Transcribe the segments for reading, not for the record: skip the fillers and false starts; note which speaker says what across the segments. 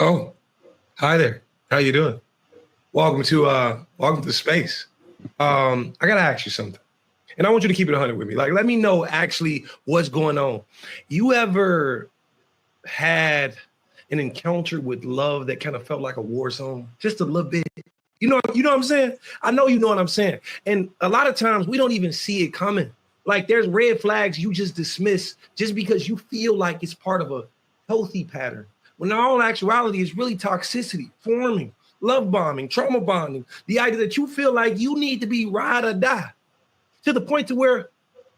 Speaker 1: Oh, hi there. How you doing? Welcome to space. I gotta ask you something. And I want you to keep it 100 with me. Like, let me know actually what's going on. You ever had an encounter with love that kind of felt like a war zone? Just a little bit. You know what I'm saying? I know you know what I'm saying. And a lot of times we don't even see it coming. Like there's red flags you just dismiss just because you feel like it's part of a healthy pattern. When in all actuality, it's really toxicity, forming, love bombing, trauma bonding, the idea that you feel like you need to be ride or die to the point to where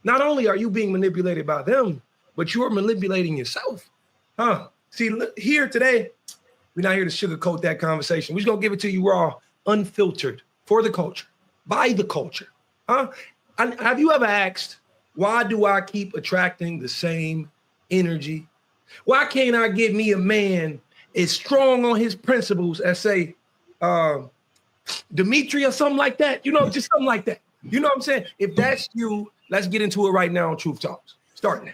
Speaker 1: not only are you being manipulated by them, but you're manipulating yourself. See, look, here today, we're not here to sugarcoat that conversation. We're just gonna give it to you raw, unfiltered, for the culture, by the culture. Have you ever asked, why do I keep attracting the same energy? Why can't I get me a man as strong on his principles as, say, Dimitri or something like that? Just something like that. You know what I'm saying? If that's you, let's get into it right now on Truth Talks. Starting now.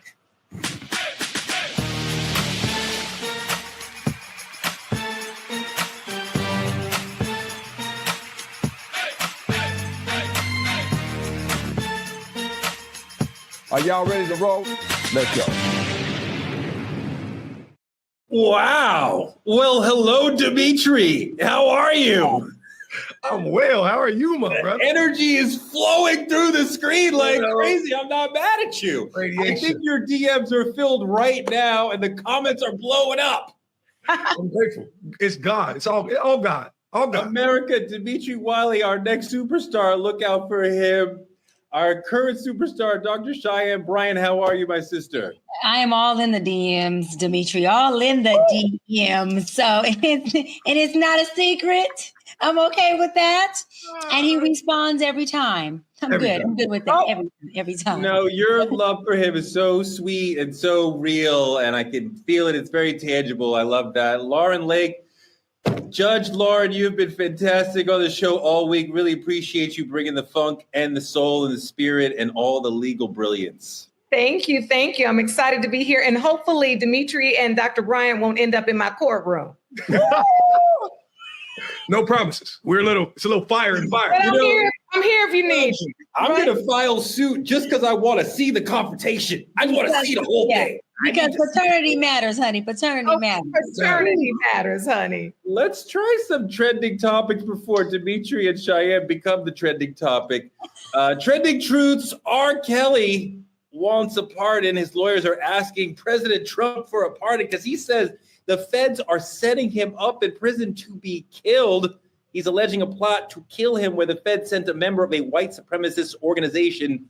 Speaker 2: Are y'all ready to roll? Let's go.
Speaker 3: Wow. Well, hello, Dimitri. How are you?
Speaker 1: I'm well. How are you, my brother?
Speaker 3: Energy is flowing through the screen like crazy. I'm not mad at you.
Speaker 1: Radiation.
Speaker 3: I think your DMs are filled right now, and the comments are blowing up.
Speaker 1: I'm grateful. It's God. It's all God. All God.
Speaker 3: America, Dimitri Wiley, our next superstar. Look out for him. Our current superstar, Dr. Cheyenne. Bryant, how are you, my sister?
Speaker 4: I am all in the DMs, Dimitri, all in the DMs. So it's not a secret. I'm okay with that. And he responds every time. I'm good with that every time.
Speaker 3: No, your love for him is so sweet and so real, and I can feel it. It's very tangible. I love that. Lauren Lake, Judge Lauren, you've been fantastic on the show all week. Really appreciate you bringing the funk and the soul and the spirit and all the legal brilliance.
Speaker 5: Thank you. I'm excited to be here. And hopefully Dimitri and Dr. Bryant won't end up in my courtroom.
Speaker 1: No promises. It's a little fire and fire.
Speaker 5: But I'm here if you need.
Speaker 3: I'm going to file suit just because I want to see the confrontation. I want to see the whole thing.
Speaker 4: Because paternity matters, honey. Paternity
Speaker 5: matters, honey.
Speaker 3: Let's try some trending topics before Dimitri and Cheyenne become the trending topic. Trending truths. R.Kelly wants a pardon. His lawyers are asking President Trump for a pardon because he says the feds are setting him up in prison to be killed. He's alleging a plot to kill him where the Fed sent a member of a white supremacist organization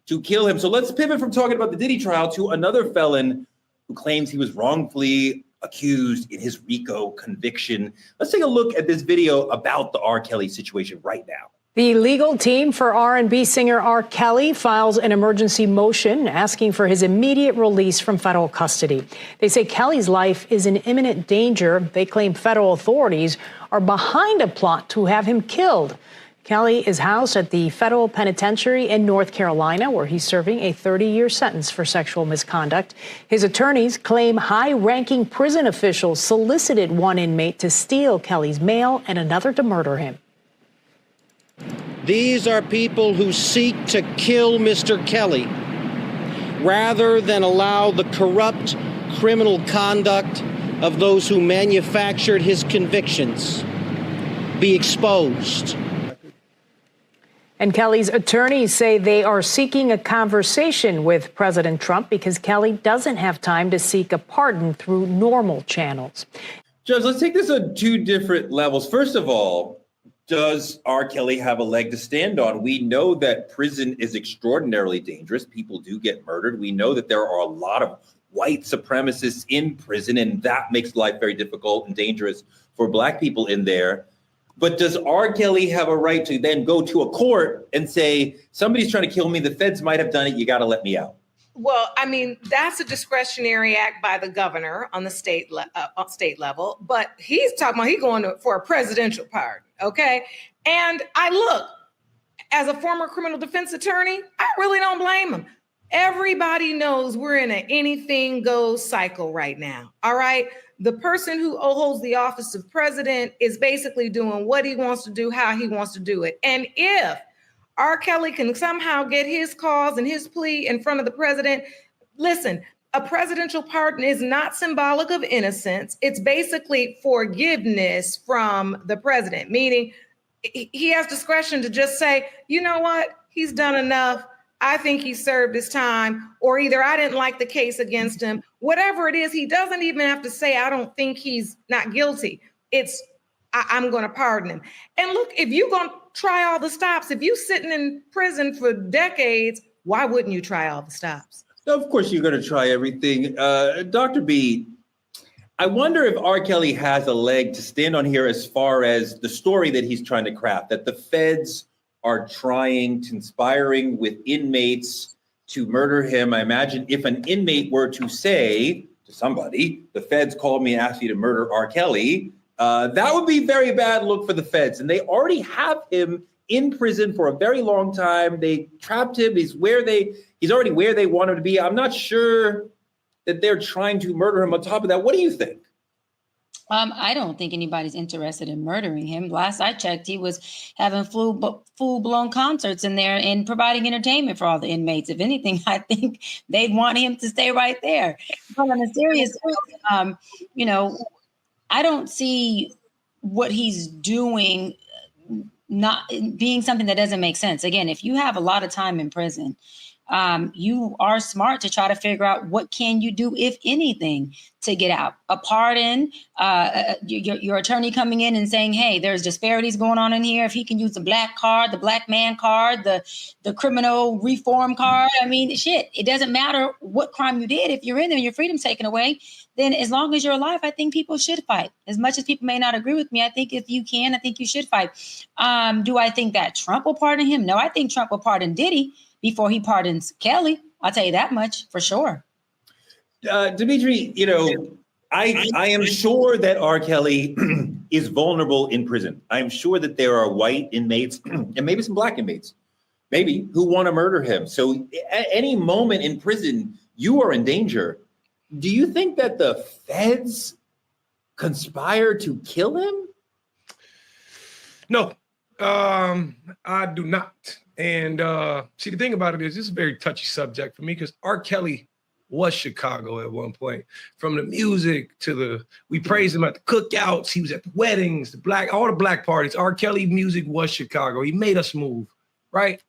Speaker 3: to kill him. So let's pivot from talking about the Diddy trial to another felon who claims he was wrongfully accused in his RICO conviction. Let's take a look at this video about the R. Kelly situation right now.
Speaker 6: The legal team for R&B singer R. Kelly files an emergency motion asking for his immediate release from federal custody. They say Kelly's life is in imminent danger. They claim federal authorities are behind a plot to have him killed. Kelly is housed at the federal penitentiary in North Carolina, where he's serving a 30-year sentence for sexual misconduct. His attorneys claim high-ranking prison officials solicited one inmate to steal Kelly's mail and another to murder him.
Speaker 7: These are people who seek to kill Mr. Kelly rather than allow the corrupt criminal conduct of those who manufactured his convictions be exposed.
Speaker 6: And Kelly's attorneys say they are seeking a conversation with President Trump because Kelly doesn't have time to seek a pardon through normal channels.
Speaker 3: Judge, let's take this on two different levels. First of all, does R. Kelly have a leg to stand on? We know that prison is extraordinarily dangerous. People do get murdered. We know that there are a lot of white supremacists in prison, and that makes life very difficult and dangerous for Black people in there. But does R. Kelly have a right to then go to a court and say, somebody's trying to kill me, the feds might have done it, you got to let me out?
Speaker 5: Well, I mean, that's a discretionary act by the governor on the state level, but he's talking about he's going for a presidential pardon, okay? And as a former criminal defense attorney, I really don't blame him. Everybody knows we're in an anything goes cycle right now. All right. The person who holds the office of president is basically doing what he wants to do, how he wants to do it. And if R. Kelly can somehow get his cause and his plea in front of the president, listen, a presidential pardon is not symbolic of innocence. It's basically forgiveness from the president, meaning he has discretion to just say, you know what, he's done enough. I think he served his time, or either I didn't like the case against him. Whatever it is, he doesn't even have to say, I don't think he's not guilty. It's, I'm going to pardon him. And look, if you're going to try all the stops, if you're sitting in prison for decades, why wouldn't you try all the stops?
Speaker 3: Of course, you're going to try everything. Dr. B, I wonder if R. Kelly has a leg to stand on here as far as the story that he's trying to craft, that the feds are conspiring with inmates to murder him. I imagine if an inmate were to say to somebody, the feds called me and asked me to murder R. Kelly, that would be a very bad look for the feds. And they already have him in prison for a very long time. They trapped him. He's already where they want him to be. I'm not sure that they're trying to murder him on top of that. What do you think?
Speaker 4: I don't think anybody's interested in murdering him. Last I checked, he was having full-blown concerts in there and providing entertainment for all the inmates. If anything, I think they'd want him to stay right there. But on a serious note, I don't see what he's doing not being something that doesn't make sense. Again, if you have a lot of time in prison, you are smart to try to figure out what can you do, if anything, to get out. A pardon, your attorney coming in and saying, hey, there's disparities going on in here. If he can use the black card, the black man card, the criminal reform card. I mean, shit, it doesn't matter what crime you did. If you're in there and your freedom's taken away, then as long as you're alive, I think people should fight. As much as people may not agree with me, I think if you can, I think you should fight. Do I think that Trump will pardon him? No, I think Trump will pardon Diddy before he pardons Kelly. I'll tell you that much for sure.
Speaker 3: Dimitri, I am sure that R. Kelly is vulnerable in prison. I'm sure that there are white inmates and maybe some black inmates, maybe, who want to murder him. So at any moment in prison, you are in danger. Do you think that the feds conspire to kill him?
Speaker 1: No, I do not. And see, the thing about it is, this is a very touchy subject for me because R. Kelly was Chicago at one point. From the music to we praised him at the cookouts. He was at the weddings, all the black parties. R. Kelly music was Chicago. He made us move, right?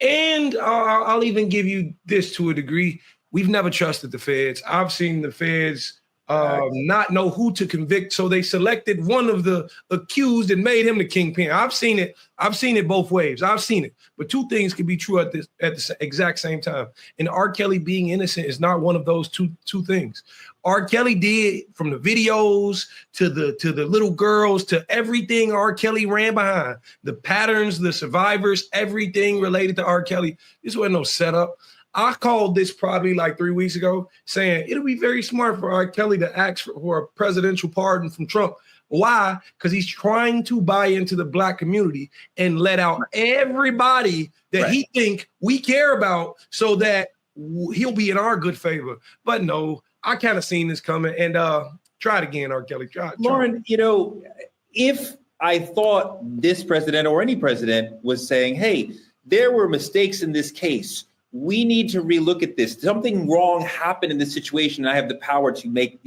Speaker 1: And I'll even give you this to a degree. We've never trusted the feds. I've seen the feds not know who to convict, so they selected one of the accused and made him the kingpin. I've seen it both ways. I've seen it, but two things can be true at the exact same time. And R. Kelly being innocent is not one of those two things. R. Kelly did, from the videos to the little girls to everything R. Kelly ran behind, the patterns, the survivors, everything related to R. Kelly. This wasn't no setup. I called this probably like 3 weeks ago saying it'll be very smart for R. Kelly to ask for a presidential pardon from Trump. Why? Because he's trying to buy into the black community and let out everybody that he think we care about so that he'll be in our good favor. But no, I kind of seen this coming. And try it again, R. Kelly. Try.
Speaker 3: Lauren, if I thought this president or any president was saying, hey, there were mistakes in this case, we need to relook at this. Something wrong happened in this situation. And I have the power to make,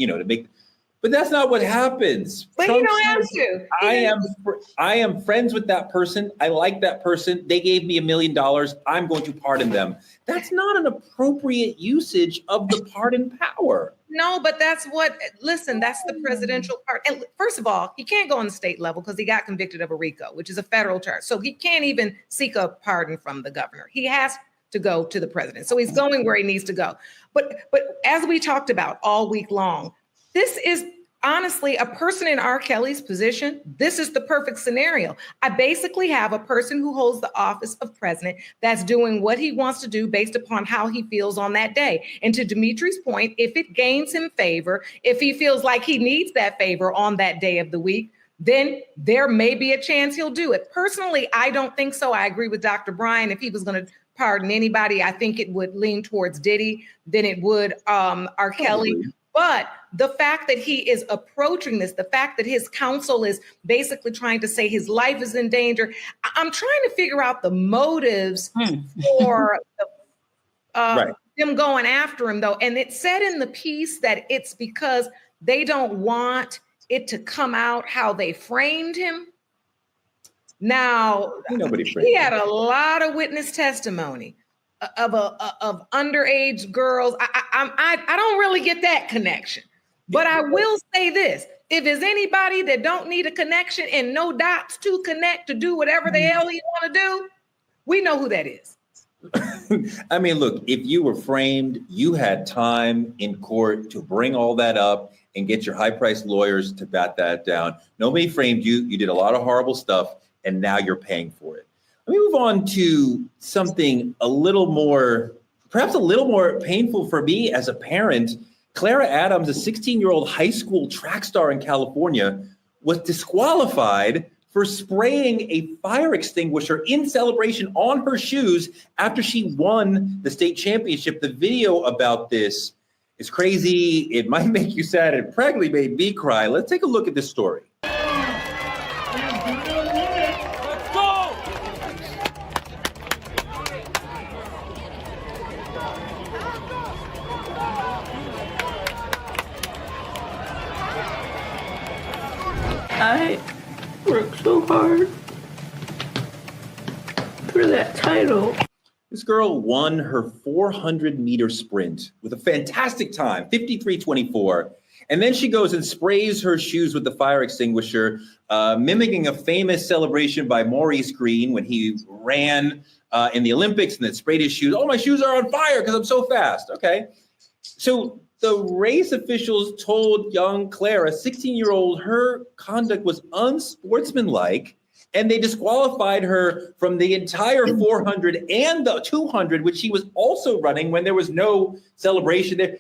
Speaker 3: but that's not what happens.
Speaker 5: But
Speaker 3: Trump
Speaker 5: you don't have
Speaker 3: says,
Speaker 5: to.
Speaker 3: I am friends with that person. I like that person. They gave me $1 million. I'm going to pardon them. That's not an appropriate usage of the pardon power.
Speaker 5: No, but that's the presidential part. And first of all, he can't go on the state level because he got convicted of a RICO, which is a federal charge. So he can't even seek a pardon from the governor. He has to go to the president. So he's going where he needs to go. But as we talked about all week long, this is honestly a person in R. Kelly's position. This is the perfect scenario. I basically have a person who holds the office of president that's doing what he wants to do based upon how he feels on that day. And to Dimitri's point, if it gains him favor, if he feels like he needs that favor on that day of the week, then there may be a chance he'll do it. Personally, I don't think so. I agree with Dr. Bryant. If he was going to pardon anybody. I think it would lean towards Diddy than it would R. Kelly. But the fact that he is approaching this, the fact that his counsel is basically trying to say his life is in danger, I'm trying to figure out the motives for them going after him, though. And it said in the piece that it's because they don't want it to come out how they framed him. Now, he had a lot of witness testimony of underage girls. I don't really get that connection, but I will say this: if there's anybody that don't need a connection and no dots to connect to do whatever the hell he want to do, we know who that is.
Speaker 3: I mean, look, if you were framed, you had time in court to bring all that up and get your high-priced lawyers to bat that down. Nobody framed you. You did a lot of horrible stuff, and now you're paying for it. Let me move on to something perhaps a little more painful for me as a parent. Clara Adams, a 16-year-old high school track star in California, was disqualified for spraying a fire extinguisher in celebration on her shoes after she won the state championship. The video about this is crazy. It might make you sad. It practically made me cry. Let's take a look at this story.
Speaker 8: I worked so hard for that title.
Speaker 3: This girl won her 400-meter sprint with a fantastic time, 53:24. And then she goes and sprays her shoes with the fire extinguisher, mimicking a famous celebration by Maurice Green when he ran in the Olympics and then sprayed his shoes. Oh, my shoes are on fire because I'm so fast. Okay. So the race officials told young Clara, 16-year-old, her conduct was unsportsmanlike, and they disqualified her from the entire 400 and the 200, which she was also running when there was no celebration there.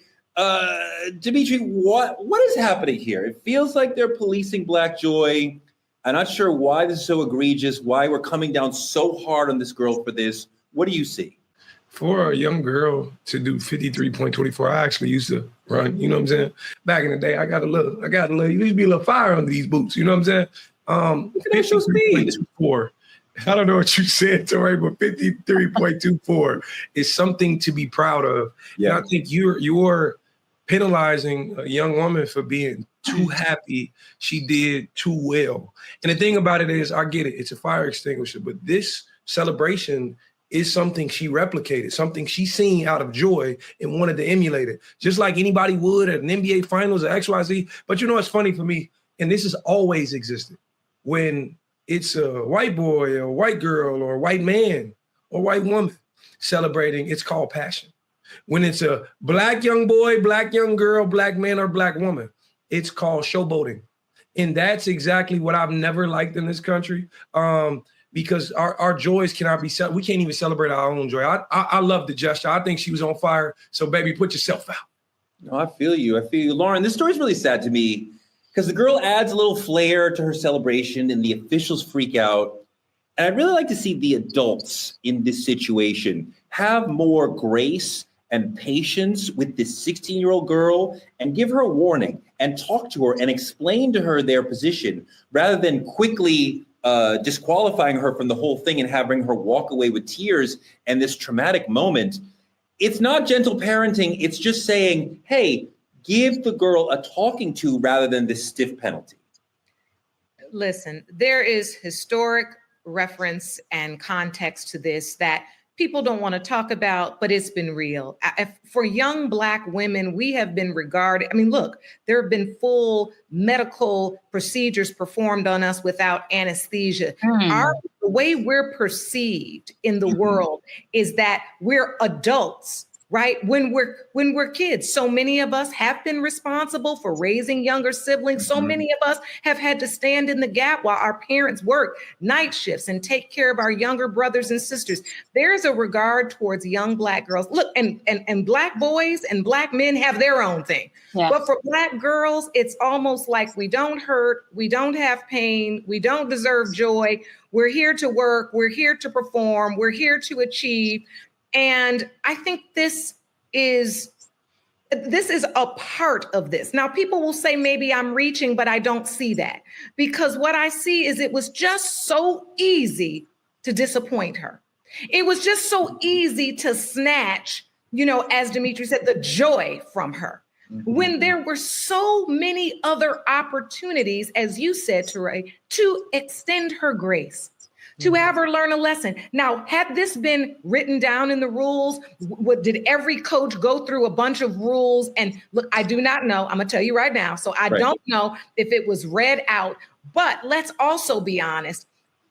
Speaker 3: Dimitri, what is happening here? It feels like they're policing Black joy. I'm not sure why this is so egregious, why we're coming down so hard on this girl for this. What do you see?
Speaker 1: For a young girl to do 53.24, I actually used to run, you know what I'm saying? Back in the day, I got a little, there used to be a little fire under these boots, you know what I'm saying? 53.24. I don't know what you said, Tori, but 53.24 is something to be proud of. Yeah. And I think you're penalizing a young woman for being too happy. She did too well. And the thing about it is, I get it. It's a fire extinguisher, but this celebration is something she replicated, something she seen out of joy and wanted to emulate it, just like anybody would at an NBA Finals or XYZ. But you know what's funny for me, and this has always existed, when it's a white boy or a white girl or a white man or white woman celebrating, it's called passion. When it's a Black young boy, Black young girl, Black man or Black woman, it's called showboating. And that's exactly what I've never liked in this country. Because our joys cannot be, we can't even celebrate our own joy. I love the gesture. I think she was on fire. So baby, put yourself out.
Speaker 3: No, I feel you. Lauren, this story is really sad to me because the girl adds a little flair to her celebration and the officials freak out. And I'd really like to see the adults in this situation have more grace and patience with this 16-year-old girl and give her a warning and talk to her and explain to her their position rather than quickly disqualifying her from the whole thing and having her walk away with tears and this traumatic moment. It's not gentle parenting. It's just saying, hey, give the girl a talking to rather than this stiff penalty.
Speaker 5: Listen, there is historic reference and context to this that people don't want to talk about, but it's been real. For young Black women, we have been regarded. I mean, look, there have been full medical procedures performed on us without anesthesia. The way we're perceived in the world is that we're adults right? When we're kids, so many of us have been responsible for raising younger siblings. So many of us have had to stand in the gap while our parents work night shifts and take care of our younger brothers and sisters. There's a regard towards young Black girls. Look, and Black boys and Black men have their own thing. Yeah. But for Black girls, it's almost like we don't hurt, we don't have pain, we don't deserve joy. We're here to work, we're here to perform, we're here to achieve. And I think this is a part of this. Now, people will say maybe I'm reaching, but I don't see that, because what I see is it was just so easy to disappoint her. It was just so easy to snatch, as Dimitri said, the joy from her. When there were so many other opportunities, as you said, Teray, to extend her grace, to have her learn a lesson. Now, had this been written down in the rules, did every coach go through a bunch of rules? And look, I do not know. I'm going to tell you right now. So I don't know if it was read out. But let's also be honest.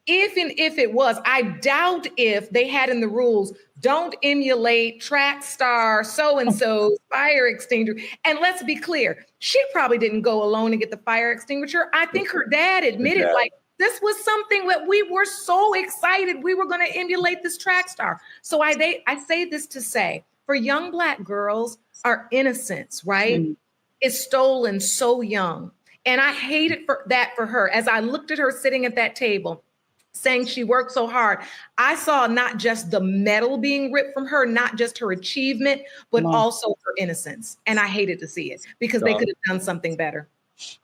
Speaker 5: If it was, I doubt if they had in the rules, don't emulate track star so-and-so fire extinguisher. And let's be clear, she probably didn't go alone and get the fire extinguisher. I think her dad admitted, like, this was something that we were so excited we were going to emulate this track star. So I say this to say, for young Black girls, our innocence, right, is stolen so young. And I hated for her. As I looked at her sitting at that table, saying she worked so hard, I saw not just the medal being ripped from her, not just her achievement, but also her innocence. And I hated to see it, because they could have done something better.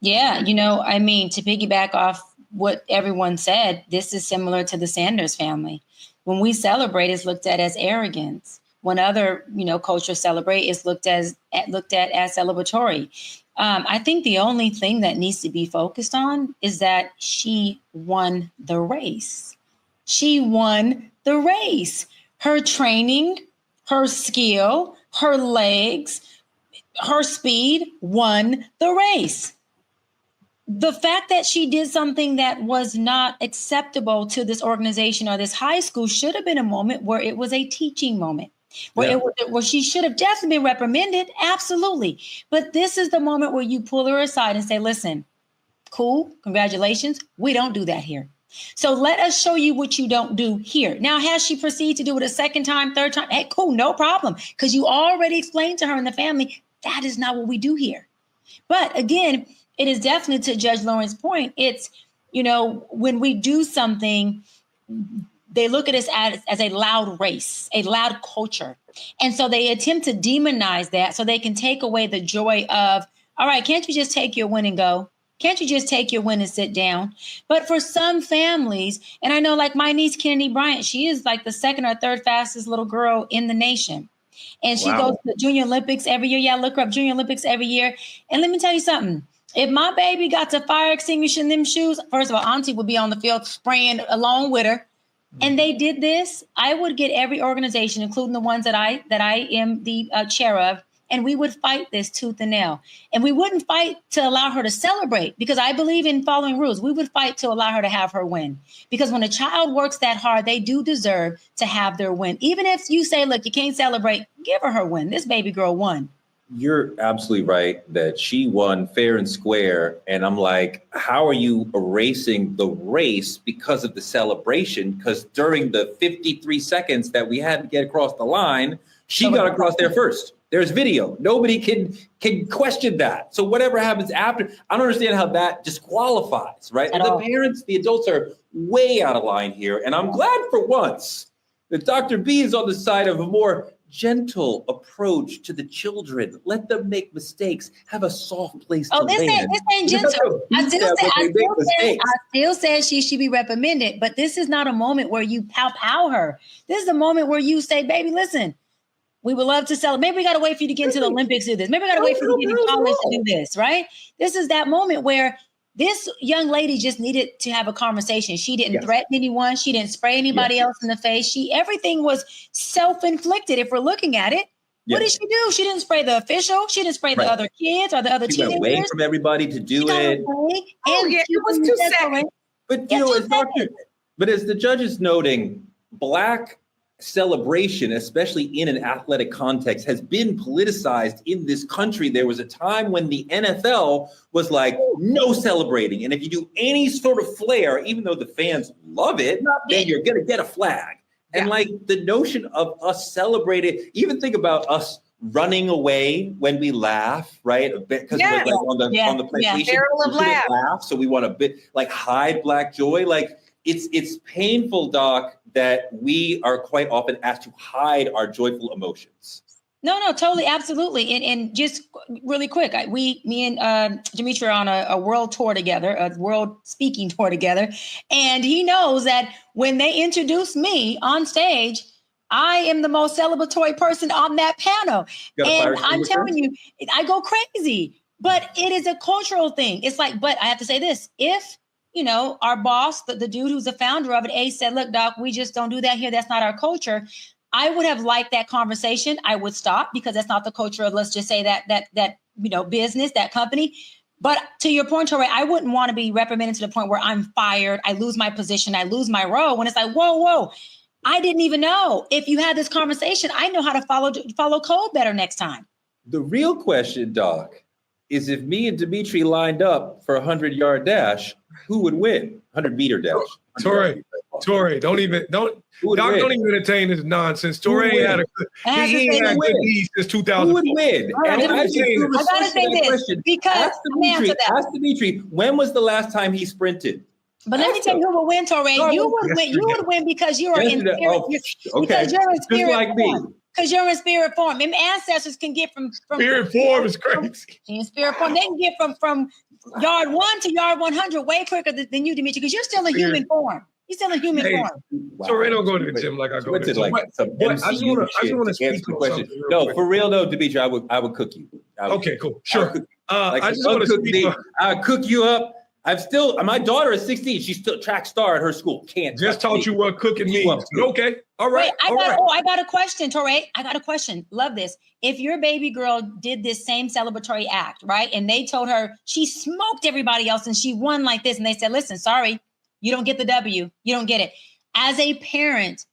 Speaker 4: Yeah, to piggyback off what everyone said, this is similar to the Sanders family. When we celebrate, it's looked at as arrogance. When other, cultures celebrate, it's looked at as celebratory. I think the only thing that needs to be focused on is that she won the race. She won the race. Her training, her skill, her legs, her speed won the race. The fact that she did something that was not acceptable to this organization or this high school should have been a moment where it was a teaching moment. Where she should have definitely been reprimanded, absolutely. But this is the moment where you pull her aside and say, listen, cool, congratulations, we don't do that here. So let us show you what you don't do here. Now, has she proceeded to do it a second time, third time? Hey, cool, no problem. Because you already explained to her and the family, that is not what we do here. But again, it is definitely, to Judge Lauren's point, it's, when we do something, they look at us as a loud race, a loud culture. And so they attempt to demonize that so they can take away the joy of, all right, can't you just take your win and go? Can't you just take your win and sit down? But for some families, and I know like my niece, Kennedy Bryant, she is like the second or third fastest little girl in the nation. And she goes to the Junior Olympics every year. Yeah, look her up, Junior Olympics every year. And let me tell you something. If my baby got to fire extinguish in them shoes, first of all, Auntie would be on the field spraying along with her. And they did this, I would get every organization, including the ones that I am the chair of, and we would fight this tooth and nail. And we wouldn't fight to allow her to celebrate, because I believe in following rules. We would fight to allow her to have her win. Because when a child works that hard, they do deserve to have their win. Even if you say, look, you can't celebrate, give her win. This baby girl won.
Speaker 3: You're absolutely right that she won fair and square. And I'm like, how are you erasing the race because of the celebration? Because during the 53 seconds that we had to get across the line, she got across there first. There's video. Nobody can question that. So whatever happens after, I don't understand how that disqualifies, right? And the parents, the adults are way out of line here. And I'm glad for once that Dr. B is on the side of a more gentle approach to the children. Let them make mistakes. Have a soft place to land.
Speaker 4: This ain't gentle. I still say she should be reprimanded, but this is not a moment where you pow her. This is a moment where you say, baby, listen, we would love to celebrate. Maybe we got to wait for you to get into the Olympics to do this. Maybe we got to wait for you to get into college to do this, right? This is that moment where this young lady just needed to have a conversation. She didn't threaten anyone. She didn't spray anybody else in the face. Everything was self-inflicted. If we're looking at it, what did she do? She didn't spray the official. She didn't spray the other kids or the other teenagers. She went away
Speaker 3: from everybody to do it.
Speaker 5: It was 2 seconds.
Speaker 3: But as the judge is noting, Black celebration, especially in an athletic context, has been politicized in this country. There was a time when the NFL was like, no celebrating. And if you do any sort of flair, even though the fans love it, then you're going to get a flag. And like the notion of us celebrating, even think about us running away when we laugh, right? Because we're like on the plantation,
Speaker 5: barrel of laugh.
Speaker 3: So we want to like hide Black joy. Like it's painful, Doc, that we are quite often asked to hide our joyful emotions.
Speaker 4: No, totally, absolutely. And just really quick, me and Dimitri are on a world tour together, a world speaking tour together. And he knows that when they introduce me on stage, I am the most celebratory person on that panel. And I'm telling you, I go crazy, but it is a cultural thing. It's like, but I have to say this, if, our boss, the dude who's the founder of it, said, look, Doc, we just don't do that here. That's not our culture. I would have liked that conversation. I would stop because that's not the culture of, let's just say that business, that company. But to your point, Torre, I wouldn't want to be reprimanded to the point where I'm fired. I lose my position. I lose my role. When it's like, whoa. I didn't even know. If you had this conversation, I know how to follow code better next time.
Speaker 3: The real question, Doc, is if me and Dimitri lined up for a 100-yard dash, who would win? 100-meter dash.
Speaker 1: Torre, don't even entertain this nonsense. Torre ain't had good knees since 2000.
Speaker 3: Who would win?
Speaker 4: I gotta say this because
Speaker 3: ask Dimitri, when was the last time he sprinted?
Speaker 4: But let me tell you who will win, Torre. You would win because you are in spirit. Because you're in spirit
Speaker 3: like
Speaker 4: form. Because you're in spirit form. And ancestors can get from
Speaker 1: spirit form is crazy.
Speaker 4: In spirit form, they can get from yard 1 to yard 100 way quicker than you, Dimitri, because you're still a human form. You're still a human form.
Speaker 1: Wow. Torre don't go to the gym like I go to the gym.
Speaker 3: Like I just want to speak the question. No, for real though, Dimitri, I would cook you.
Speaker 1: Okay, cool. Sure.
Speaker 3: I just want to speak. I'll cook you up. My daughter is 16. She's still track star at her school. Can't
Speaker 1: just taught you what cooking means. Okay. All right.
Speaker 4: Wait, I got a question, Torre. I got a question. Love this. If your baby girl did this same celebratory act, right? And they told her she smoked everybody else and she won like this. And they said, listen, sorry, you don't get the W. You don't get it. As a parent,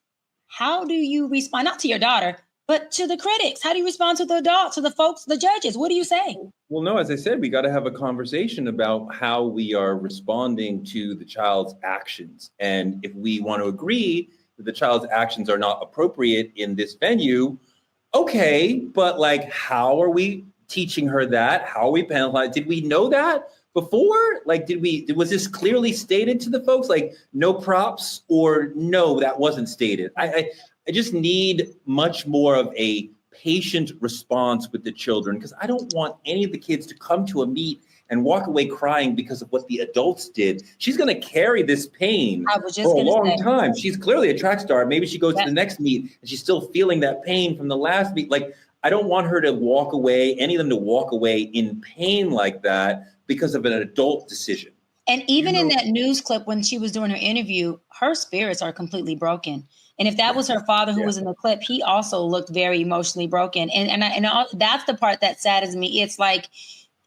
Speaker 4: how do you respond? Not to your daughter, but to the critics. How do you respond to the adults, to the folks, the judges? What do you say?
Speaker 3: Well, no, as I said, we got to have a conversation about how we are responding to the child's actions. And if we want to agree that the child's actions are not appropriate in this venue, okay, but like, how are we teaching her that? How are we penalizing? Did we know that before? Like, was this clearly stated to the folks? Like, no props or no, that wasn't stated? I just need much more of a patient response with the children, because I don't want any of the kids to come to a meet and walk away crying because of what the adults did. She's going to carry this pain for a long time. She's clearly a track star. Maybe she goes to the next meet and she's still feeling that pain from the last meet. Like, I don't want her to walk away, any of them to walk away in pain like that because of an adult decision.
Speaker 4: And even in that news clip when she was doing her interview, her spirits are completely broken. And if that was her father who was in the clip, he also looked very emotionally broken. And that's the part that saddens me. It's like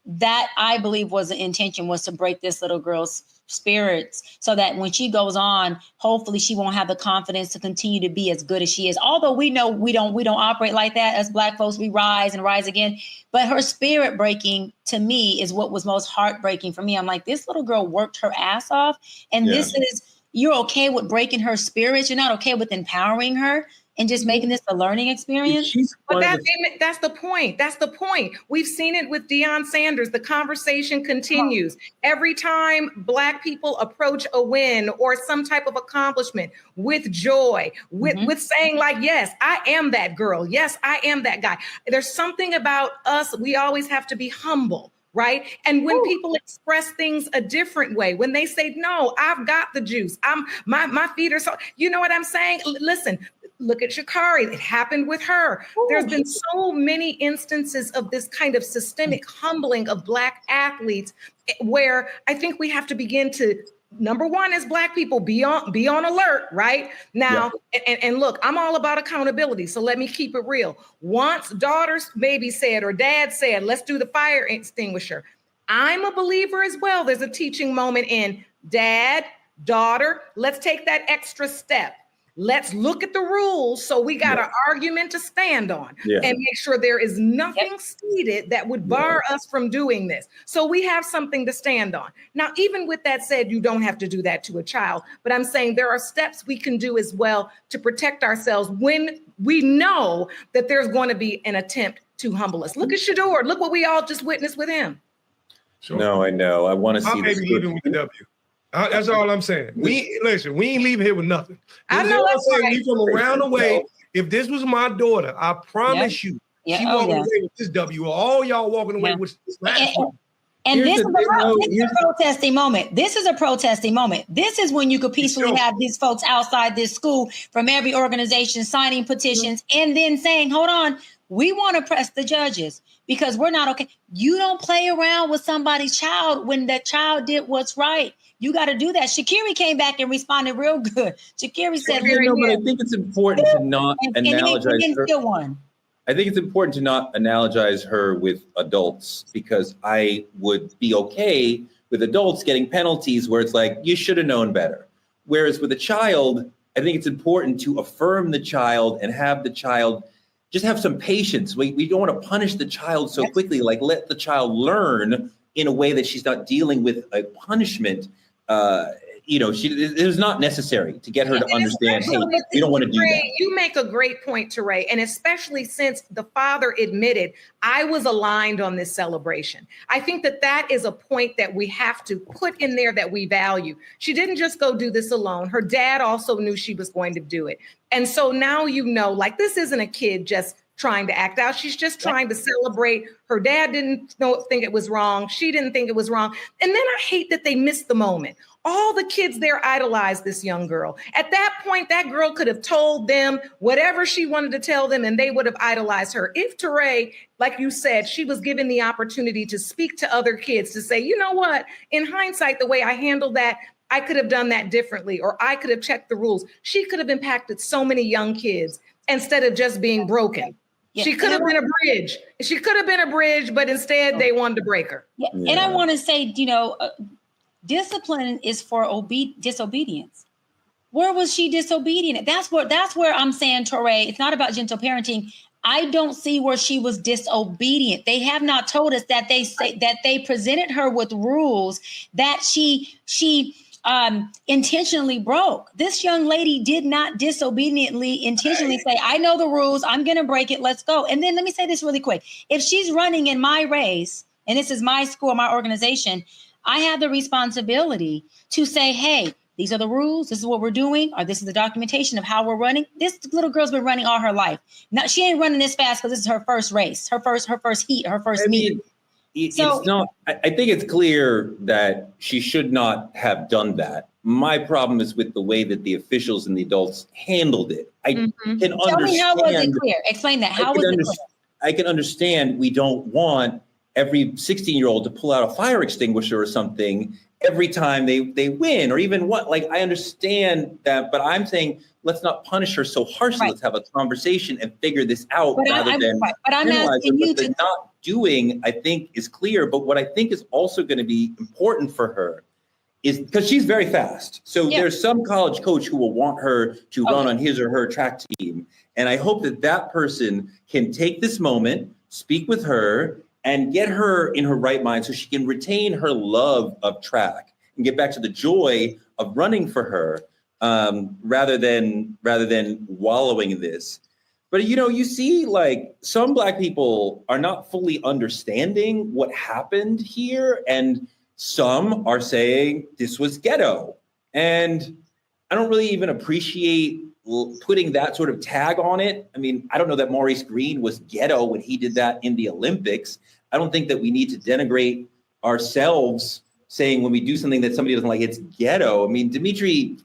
Speaker 4: that, I believe, was the intention, was to break this little girl's spirits so that when she goes on, hopefully she won't have the confidence to continue to be as good as she is. Although we know we don't operate like that as Black folks. We rise and rise again. But her spirit breaking, to me, is what was most heartbreaking for me. I'm like, this little girl worked her ass off. And this is, you're okay with breaking her spirits. You're not okay with empowering her and just making this a learning experience.
Speaker 5: But that's the point. That's the point. We've seen it with Deion Sanders. The conversation continues. Every time Black people approach a win or some type of accomplishment with joy, with saying like, yes, I am that girl. Yes, I am that guy. There's something about us. We always have to be humble. Right. And when people express things a different way, when they say, no, I've got the juice. My feet are so, you know what I'm saying? Listen, look at Sha'Carri. It happened with her. There's been so many instances of this kind of systemic humbling of Black athletes where I think we have to begin to, number one, as Black people, be on alert, right? Now, and look, I'm all about accountability. So let me keep it real. Once daughter's maybe said or dad said, let's do the fire extinguisher. I'm a believer as well. There's a teaching moment in dad, daughter, let's take that extra step. Let's look at the rules. So we got an argument to stand on and make sure there is nothing stated that would bar us from doing this. So we have something to stand on. Now, even with that said, you don't have to do that to a child, but I'm saying there are steps we can do as well to protect ourselves when we know that there's going to be an attempt to humble us. Look at Shador. Look what we all just witnessed with him.
Speaker 1: Sure.
Speaker 3: No, I know. I want to see.
Speaker 1: I'm maybe leaving with the W. That's all I'm saying. We ain't leaving here with nothing.
Speaker 5: I know that's right.
Speaker 1: We from around the way. If this was my daughter, I promise you, she walking away with this W. All y'all walking away with this last one.
Speaker 4: And this is a protesting moment. This is a protesting moment. This is when you could peacefully have these folks outside this school from every organization signing petitions and then saying, hold on, we want to press the judges because we're not okay. You don't play around with somebody's child when that child did what's right. You got to do that. Shakiri came back and responded real good. Shakiri said,
Speaker 3: but I think it's important to not analogize her. I think it's important to not analogize her with adults because I would be okay with adults getting penalties where it's like, you should have known better. Whereas with a child, I think it's important to affirm the child and have the child just have some patience. We don't want to punish the child so quickly, like let the child learn in a way that she's not dealing with a punishment. It was not necessary to get her to understand, hey, we don't want to do that.
Speaker 5: You make a great point, Teray, and especially since the father admitted, I was aligned on this celebration. I think that is a point that we have to put in there that we value. She didn't just go do this alone. Her dad also knew she was going to do it. And so now like this isn't a kid just trying to act out. She's just trying to celebrate. Her dad didn't think it was wrong. She didn't think it was wrong. And then I hate that they missed the moment. All the kids there idolized this young girl. At that point, that girl could have told them whatever she wanted to tell them, and they would have idolized her. If Teray, like you said, she was given the opportunity to speak to other kids to say, you know what, in hindsight, the way I handled that, I could have done that differently, or I could have checked the rules. She could have impacted so many young kids instead of just being broken. Yeah. She could have been a bridge. She could have been a bridge, but instead they wanted to break her.
Speaker 4: Yeah. And I want to say, discipline is for disobedience. Where was she disobedient? That's where I'm saying, Teray, it's not about gentle parenting. I don't see where she was disobedient. They have not told us that they presented her with rules that she intentionally broke. This young lady did not disobediently intentionally say, I know the rules, I'm going to break it, let's go. And then let me say this really quick. If she's running in my race, and this is my school, my organization, I have the responsibility to say, hey, these are the rules, this is what we're doing, or this is the documentation of how we're running. This little girl's been running all her life. Now, she ain't running this fast because this is her first race, her first heat, her first meet.
Speaker 3: It's not. I think it's clear that she should not have done that. My problem is with the way that the officials and the adults handled it. I can understand.
Speaker 4: Tell me, how was it clear? Explain that. How was it clear?
Speaker 3: I can understand we don't want every 16-year-old to pull out a fire extinguisher or something every time they win, or even what. Like, I understand that, but I'm saying let's not punish her so harshly. Right. Let's have a conversation and figure this out rather than. But I'm asking you to not doing, I think, is clear. But what I think is also going to be important for her is because she's very fast. So there's some college coach who will want her to run on his or her track team. And I hope that person can take this moment, speak with her, and get her in her right mind so she can retain her love of track and get back to the joy of running for her, rather than wallowing in this. But, you see, like, some Black people are not fully understanding what happened here. And some are saying this was ghetto. And I don't really even appreciate putting that sort of tag on it. I mean, I don't know that Maurice Green was ghetto when he did that in the Olympics. I don't think that we need to denigrate ourselves saying when we do something that somebody doesn't like, it's ghetto. I mean, Dimitri,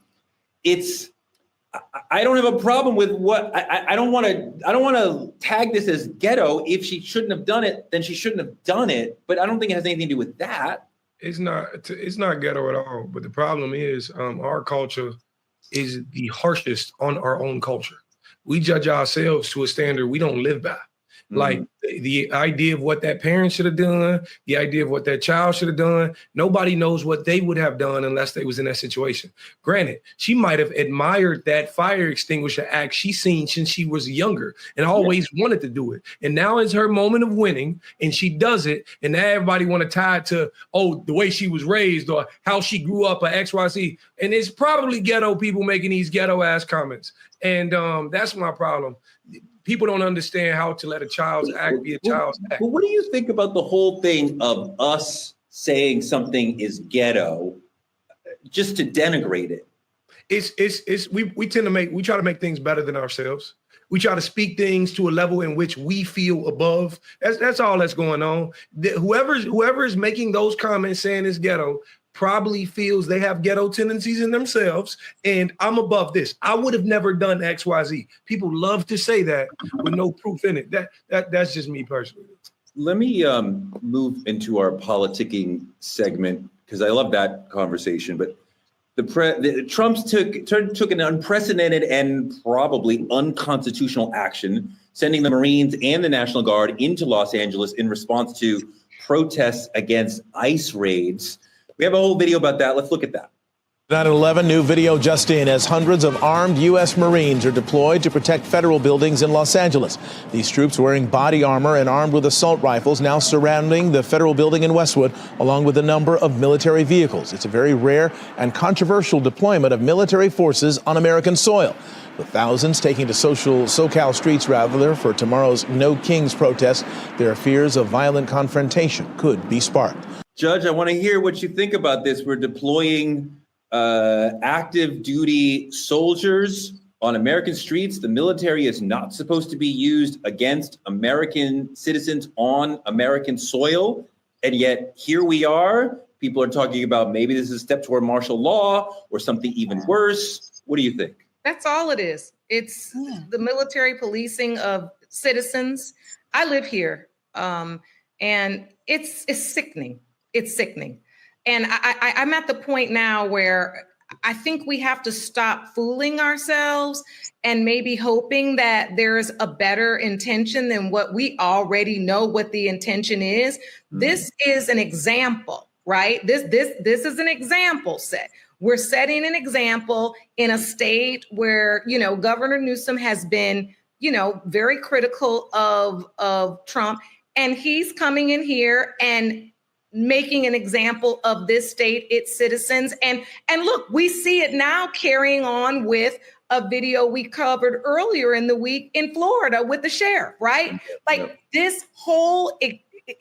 Speaker 3: I don't have a problem with what I don't want to tag this as ghetto. If she shouldn't have done it, then she shouldn't have done it. But I don't think it has anything to do with that.
Speaker 1: It's not ghetto at all. But the problem is our culture is the harshest on our own culture. We judge ourselves to a standard we don't live by. Like the idea of what that parent should have done, the idea of what that child should have done. Nobody knows what they would have done unless they was in that situation. Granted, she might have admired that fire extinguisher act she seen since she was younger and always wanted to do it. And now it's her moment of winning and she does it. And now everybody want to tie it to, oh, the way she was raised or how she grew up or XYZ. And it's probably ghetto people making these ghetto ass comments. And that's my problem. People don't understand how to let a child's act be a child's act.
Speaker 3: But what do you think about the whole thing of us saying something is ghetto just to denigrate it?
Speaker 1: We try to make things better than ourselves. We try to speak things to a level in which we feel above. That's all that's going on. Whoever is making those comments saying it's ghetto probably feels they have ghetto tendencies in themselves, and I'm above this. I would have never done XYZ. People love to say that with no proof in it. That's just me personally.
Speaker 3: Let me move into our politicking segment because I love that conversation. But Trump took an unprecedented and probably unconstitutional action, sending the Marines and the National Guard into Los Angeles in response to protests against ICE raids. We have a whole video about that. Let's look at that.
Speaker 9: 9/11 new video just in as hundreds of armed U.S. Marines are deployed to protect federal buildings in Los Angeles. These troops wearing body armor and armed with assault rifles now surrounding the federal building in Westwood, along with a number of military vehicles. It's a very rare and controversial deployment of military forces on American soil, with thousands taking to SoCal streets rather for tomorrow's No Kings protest. There are fears of violent confrontation could be sparked.
Speaker 3: Judge, I want to hear what you think about this. We're deploying active duty soldiers on American streets. The military is not supposed to be used against American citizens on American soil. And yet here we are. People are talking about maybe this is a step toward martial law or something even worse. What do you think?
Speaker 5: That's all it is. It's the military policing of citizens. I live here, and it's sickening. It's sickening. And I'm at the point now where I think we have to stop fooling ourselves and maybe hoping that there's a better intention than what we already know what the intention is. This is an example, right? This is an example set. We're setting an example in a state where, Governor Newsom has been, very critical of Trump, and he's coming in here and making an example of this state, its citizens. And look, we see it now carrying on with a video we covered earlier in the week in Florida with the sheriff, right? Like this whole,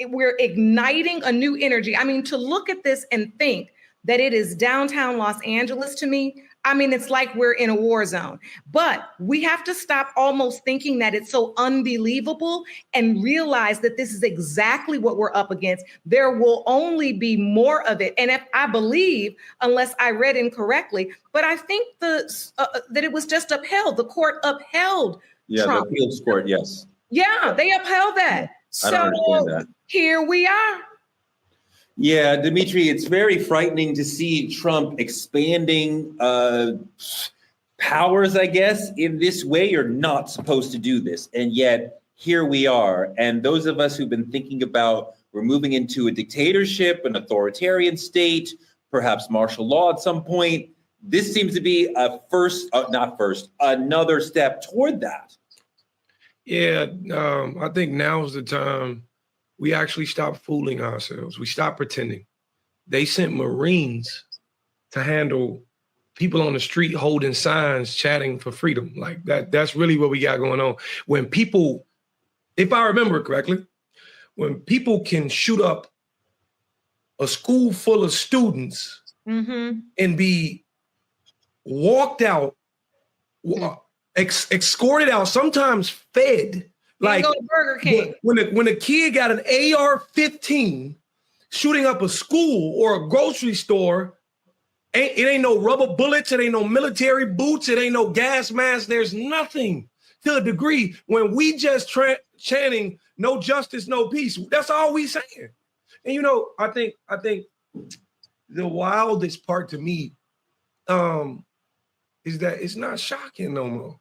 Speaker 5: we're igniting a new energy. I mean, to look at this and think that it is downtown Los Angeles to me, I mean, it's like we're in a war zone. But we have to stop almost thinking that it's so unbelievable and realize that this is exactly what we're up against. There will only be more of it. And if I believe, unless I read incorrectly, but I think that it was just upheld. The court upheld Trump.
Speaker 3: The appeals court, yes.
Speaker 5: Yeah, they upheld that.
Speaker 3: I don't understand that.
Speaker 5: Here we are.
Speaker 3: Yeah, Dimitri, it's very frightening to see Trump expanding powers, I guess, in this way. You're not supposed to do this. And yet here we are. And those of us who've been thinking about we're moving into a dictatorship, an authoritarian state, perhaps martial law at some point, this seems to be another step toward that.
Speaker 1: Yeah, I think now's the time we actually stop fooling ourselves. We stop pretending. They sent Marines to handle people on the street holding signs, chatting for freedom. Like that's really what we got going on. When people, if I remember correctly, when people can shoot up a school full of students and be walked out, escorted out, sometimes fed. Like
Speaker 5: go to Burger King.
Speaker 1: When a kid got an AR-15 shooting up a school or a grocery store, it ain't no rubber bullets, it ain't no military boots, it ain't no gas mask. There's nothing to a degree when we just chanting no justice, no peace. That's all we saying. And I think the wildest part to me is that it's not shocking no more.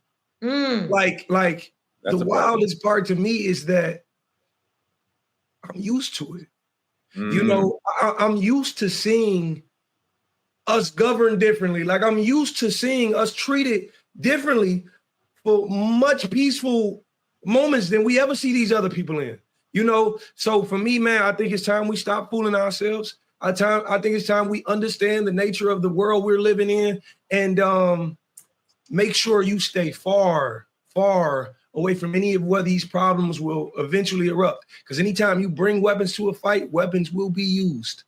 Speaker 1: Like
Speaker 3: That's
Speaker 1: the
Speaker 3: a problem.
Speaker 1: wildest part to me is that I'm used to it. You
Speaker 3: Mm.
Speaker 1: know, I'm used to seeing us governed differently. Like I'm used to seeing us treated differently for much peaceful moments than we ever see these other people in. You know, so for me, man, I think it's time we stop fooling ourselves. I think it's time we understand the nature of the world we're living in, and make sure you stay far, far away from any of where these problems will eventually erupt. Because anytime you bring weapons to a fight, weapons will be used.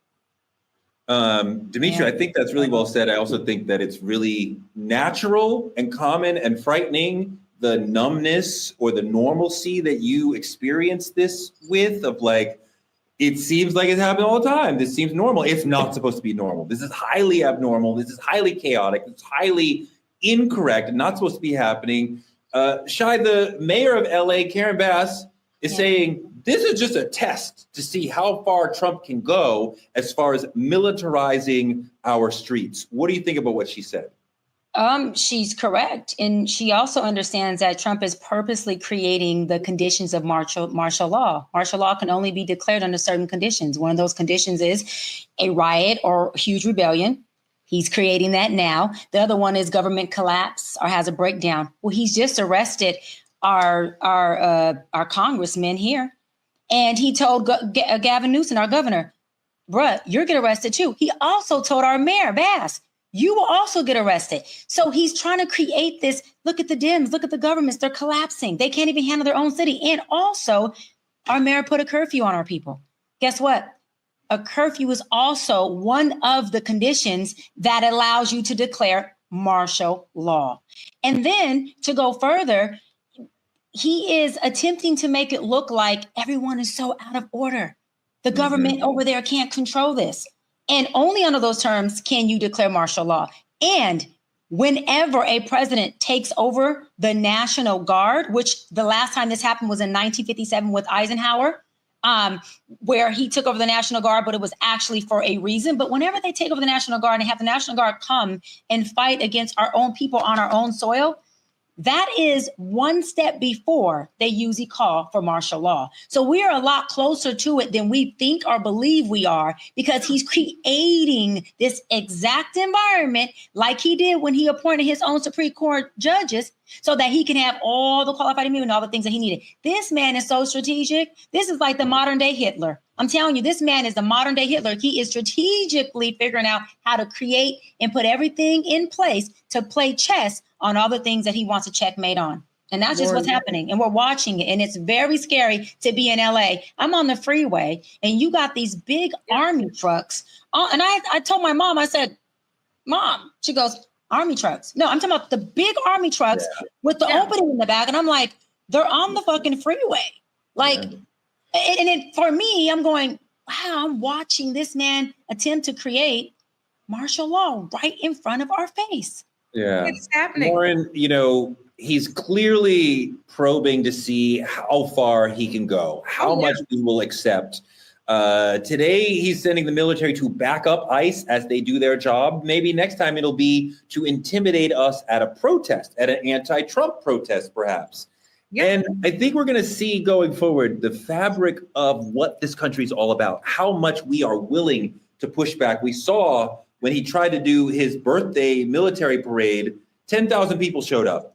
Speaker 3: Dimitri, I think that's really well said. I also think that it's really natural and common and frightening, the numbness or the normalcy that you experience this with, of like, it seems like it's happening all the time. This seems normal. It's not supposed to be normal. This is highly abnormal. This is highly chaotic. It's highly incorrect and not supposed to be happening. Shai, the mayor of LA, Karen Bass, is saying this is just a test to see how far Trump can go as far as militarizing our streets. What do you think about what she said?
Speaker 4: She's correct. And she also understands that Trump is purposely creating the conditions of martial law. Martial law can only be declared under certain conditions. One of those conditions is a riot or huge rebellion. He's creating that now. The other one is government collapse or has a breakdown. Well, he's just arrested our congressman here. And he told Gavin Newsom, our governor, bruh, you're get arrested too. He also told our mayor, Bass, you will also get arrested. So he's trying to create this, look at the Dems, look at the governments, they're collapsing. They can't even handle their own city. And also, our mayor put a curfew on our people. Guess what? A curfew is also one of the conditions that allows you to declare martial law. And then to go further, he is attempting to make it look like everyone is so out of order. The government over there can't control this. And only under those terms can you declare martial law. And whenever a president takes over the National Guard, which the last time this happened was in 1957 with Eisenhower, where he took over the National Guard, but it was actually for a reason. But whenever they take over the National Guard and have the National Guard come and fight against our own people on our own soil, that is one step before they usually call for martial law. So we are a lot closer to it than we think or believe we are, because he's creating this exact environment like he did when he appointed his own Supreme Court judges, so that he can have all the qualified immunity and all the things that he needed. This man is so strategic. This is like the modern day Hitler. I'm telling you, this man is the modern day Hitler. He is strategically figuring out how to create and put everything in place to play chess on all the things that he wants to checkmate on. And that's just what's happening. And we're watching it. And it's very scary to be in LA. I'm on the freeway and you got these big army trucks. And I told my mom, I said, Mom, she goes, army trucks. No, I'm talking about the big army trucks with the opening in the back. And I'm like, they're on the fucking freeway. Like, and for me, I'm going, wow, I'm watching this man attempt to create martial law right in front of our face.
Speaker 3: Yeah.
Speaker 5: It's happening.
Speaker 3: Lauren, you know, he's clearly probing to see how far he can go, how much we will accept. Today, he's sending the military to back up ICE as they do their job. Maybe next time it'll be to intimidate us at a protest, at an anti-Trump protest, perhaps. Yeah. And I think we're going to see going forward the fabric of what this country is all about, how much we are willing to push back. We saw when he tried to do his birthday military parade, 10,000 people showed up.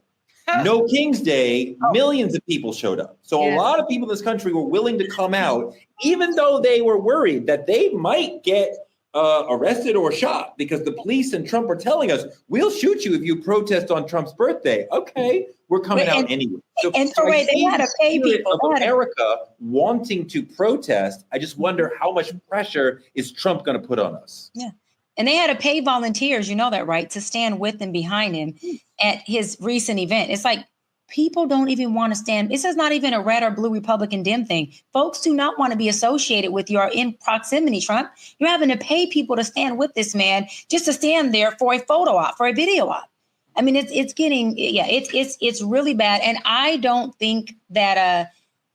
Speaker 3: No King's Day, millions of people showed up. So a lot of people in this country were willing to come out, even though they were worried that they might get arrested or shot, because the police and Trump are telling us, we'll shoot you if you protest on Trump's birthday. Okay, we're coming out anyway. So
Speaker 4: they had to pay people.
Speaker 3: Of America wanting to protest, I just wonder how much pressure is Trump going to put on us?
Speaker 4: Yeah. And they had to pay volunteers, you know that, right, to stand with and behind him at his recent event. It's like people don't even want to stand. This is not even a red or blue Republican Dem thing. Folks do not want to be associated with you or in proximity, Trump. You're having to pay people to stand with this man just to stand there for a photo op, for a video op. I mean, it's getting, it's really bad. And I don't think that,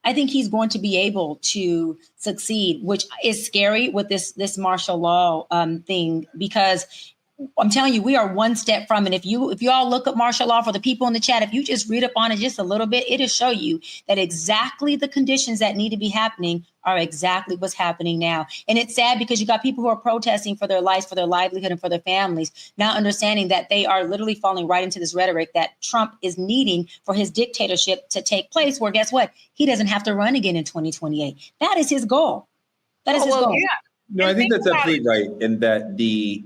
Speaker 4: I think he's going to be able to succeed, which is scary with this martial law thing, because I'm telling you, we are one step from it. If you all look up martial law, for the people in the chat, if you just read up on it just a little bit, it'll show you that exactly the conditions that need to be happening are exactly what's happening now. And it's sad because you got people who are protesting for their lives, for their livelihood, and for their families, not understanding that they are literally falling right into this rhetoric that Trump is needing for his dictatorship to take place, where guess what? He doesn't have to run again in 2028. That is his goal. That is his goal.
Speaker 5: Yeah.
Speaker 3: No, I think that's absolutely right. And that the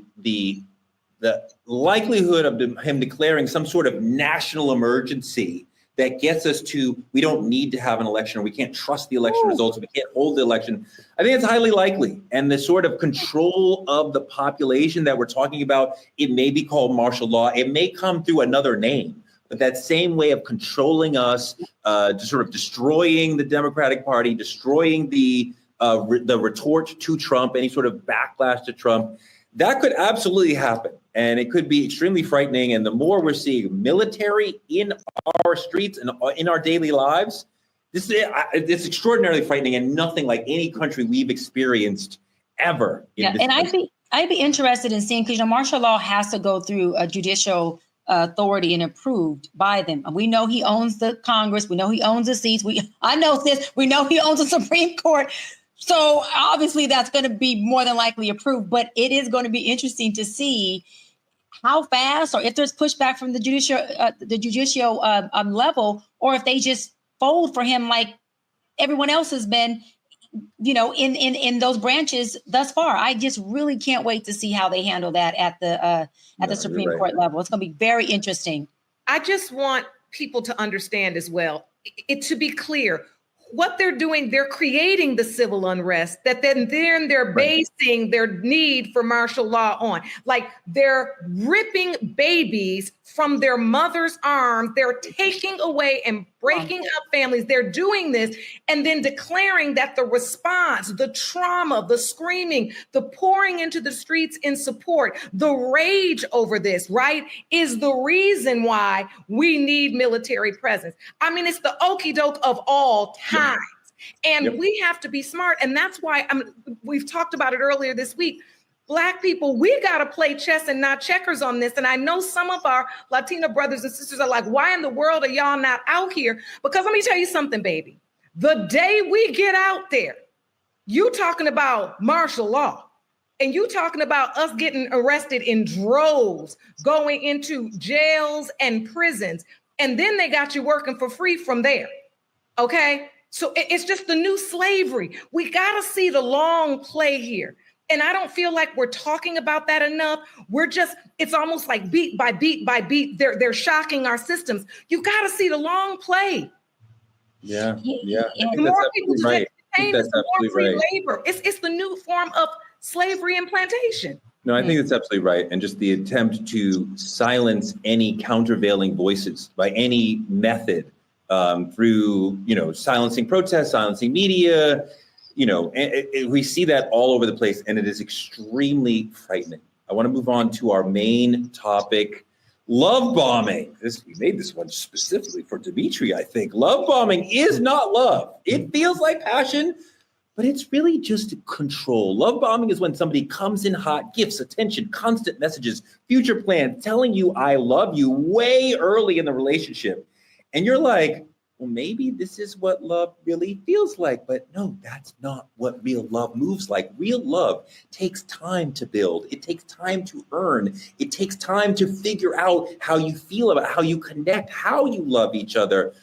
Speaker 3: likelihood of him declaring some sort of national emergency that gets us to, we don't need to have an election, or we can't trust the election results, we can't hold the election, I think it's highly likely. And the sort of control of the population that we're talking about, it may be called martial law, it may come through another name, but that same way of controlling us, sort of destroying the Democratic Party, destroying the retort to Trump, any sort of backlash to Trump, that could absolutely happen. And it could be extremely frightening. And the more we're seeing military in our streets and in our daily lives, it's extraordinarily frightening, and nothing like any country we've experienced ever.
Speaker 4: And I'd be interested in seeing, because martial law has to go through a judicial authority and approved by them. We know he owns the Congress. We know he owns the seats. I know this. We know he owns the Supreme Court. So obviously that's going to be more than likely approved, but it is going to be interesting to see how fast, or if there's pushback from the judicial level, or if they just fold for him like everyone else has been, in those branches thus far. I just really can't wait to see how they handle that at the Supreme Court level. It's going to be very interesting.
Speaker 5: I just want people to understand as well, to be clear, what they're doing, they're creating the civil unrest that then they're basing their need for martial law on. Like, they're ripping babies from their mother's arms. They're taking away and breaking up families. They're doing this and then declaring that the response, the trauma, the screaming, the pouring into the streets in support, the rage over this, right, is the reason why we need military presence. I mean, it's the okie doke of all times. And we have to be smart. And that's why we've talked about it earlier this week. Black people, we got to play chess and not checkers on this. And I know some of our Latina brothers and sisters are like, why in the world are y'all not out here? Because let me tell you something, baby. The day we get out there, you talking about martial law, and you talking about us getting arrested in droves, going into jails and prisons, and then they got you working for free from there. Okay? So it's just the new slavery. We got to see the long play here. And I don't feel like we're talking about that enough. It's almost like beat by beat by beat. They're shocking our systems. You got to see the long play.
Speaker 3: Yeah.
Speaker 5: The more people do that, the more free labor. It's the new form of slavery and plantation.
Speaker 3: No, I think that's absolutely right. And just the attempt to silence any countervailing voices by any method, through, silencing protests, silencing media, we see that all over the place, and it is extremely frightening. I want to move on to our main topic, love bombing. We made this one specifically for Dimitri, I think. Love bombing is not love. It feels like passion, but it's really just control. Love bombing is when somebody comes in hot, gifts, attention, constant messages, future plans, telling you I love you way early in the relationship. And you're like, well, maybe this is what love really feels like. But no, that's not what real love moves like. Real love takes time to build. It takes time to earn. It takes time to figure out how you feel about how you connect, how you love each other.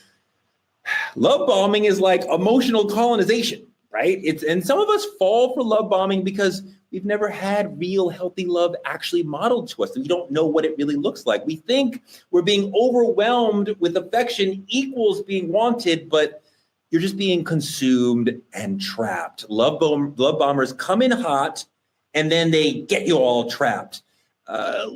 Speaker 3: Love bombing is like emotional colonization, right? And some of us fall for love bombing because we've never had real healthy love actually modeled to us. And we don't know what it really looks like. We think we're being overwhelmed with affection equals being wanted, but you're just being consumed and trapped. Love bombers come in hot, and then they get you all trapped.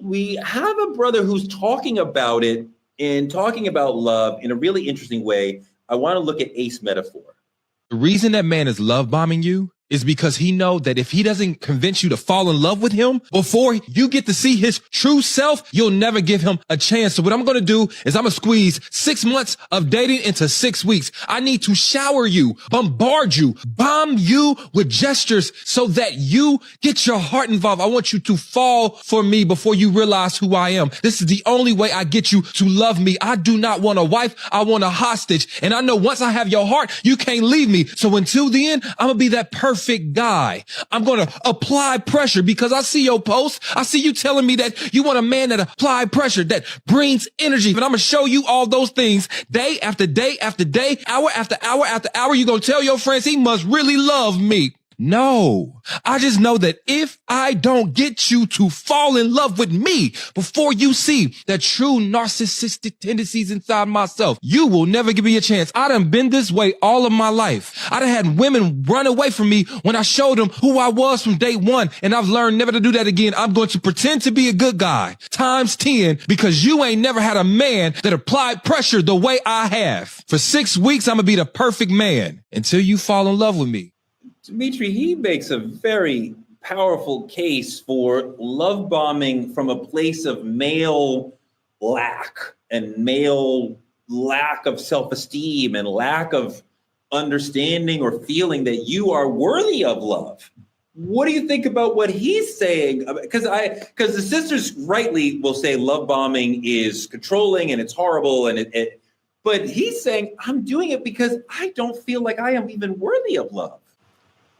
Speaker 3: We have a brother who's talking about it and talking about love in a really interesting way. I want to look at Ace Metaphor.
Speaker 10: The reason that man is love bombing you is because he know that if he doesn't convince you to fall in love with him before you get to see his true self, you'll never give him a chance. So what I'm going to do is I'm going to squeeze 6 months of dating into 6 weeks. I need to shower you, bombard you, bomb you with gestures so that you get your heart involved. I want you to fall for me before you realize who I am. This is the only way I get you to love me. I do not want a wife. I want a hostage. And I know once I have your heart, you can't leave me. So until the end, I'm going to be that perfect guy. I'm going to apply pressure because I see your posts. I see you telling me that you want a man that apply pressure, that brings energy. And I'm going to show you all those things day after day after day, hour after hour after hour. You're going to tell your friends he must really love me. No, I just know that if I don't get you to fall in love with me before you see the true narcissistic tendencies inside myself, you will never give me a chance. I done been this way all of my life. I done had women run away from me when I showed them who I was from day one, and I've learned never to do that again. I'm going to pretend to be a good guy times 10 because you ain't never had a man that applied pressure the way I have. For 6 weeks, I'm going to be the perfect man until you fall in love with me.
Speaker 3: Dimitri, he makes a very powerful case for love bombing from a place of male lack and male lack of self-esteem and lack of understanding or feeling that you are worthy of love. What do you think about what he's saying? Because the sisters rightly will say love bombing is controlling and it's horrible and but he's saying I'm doing it because I don't feel like I am even worthy of love.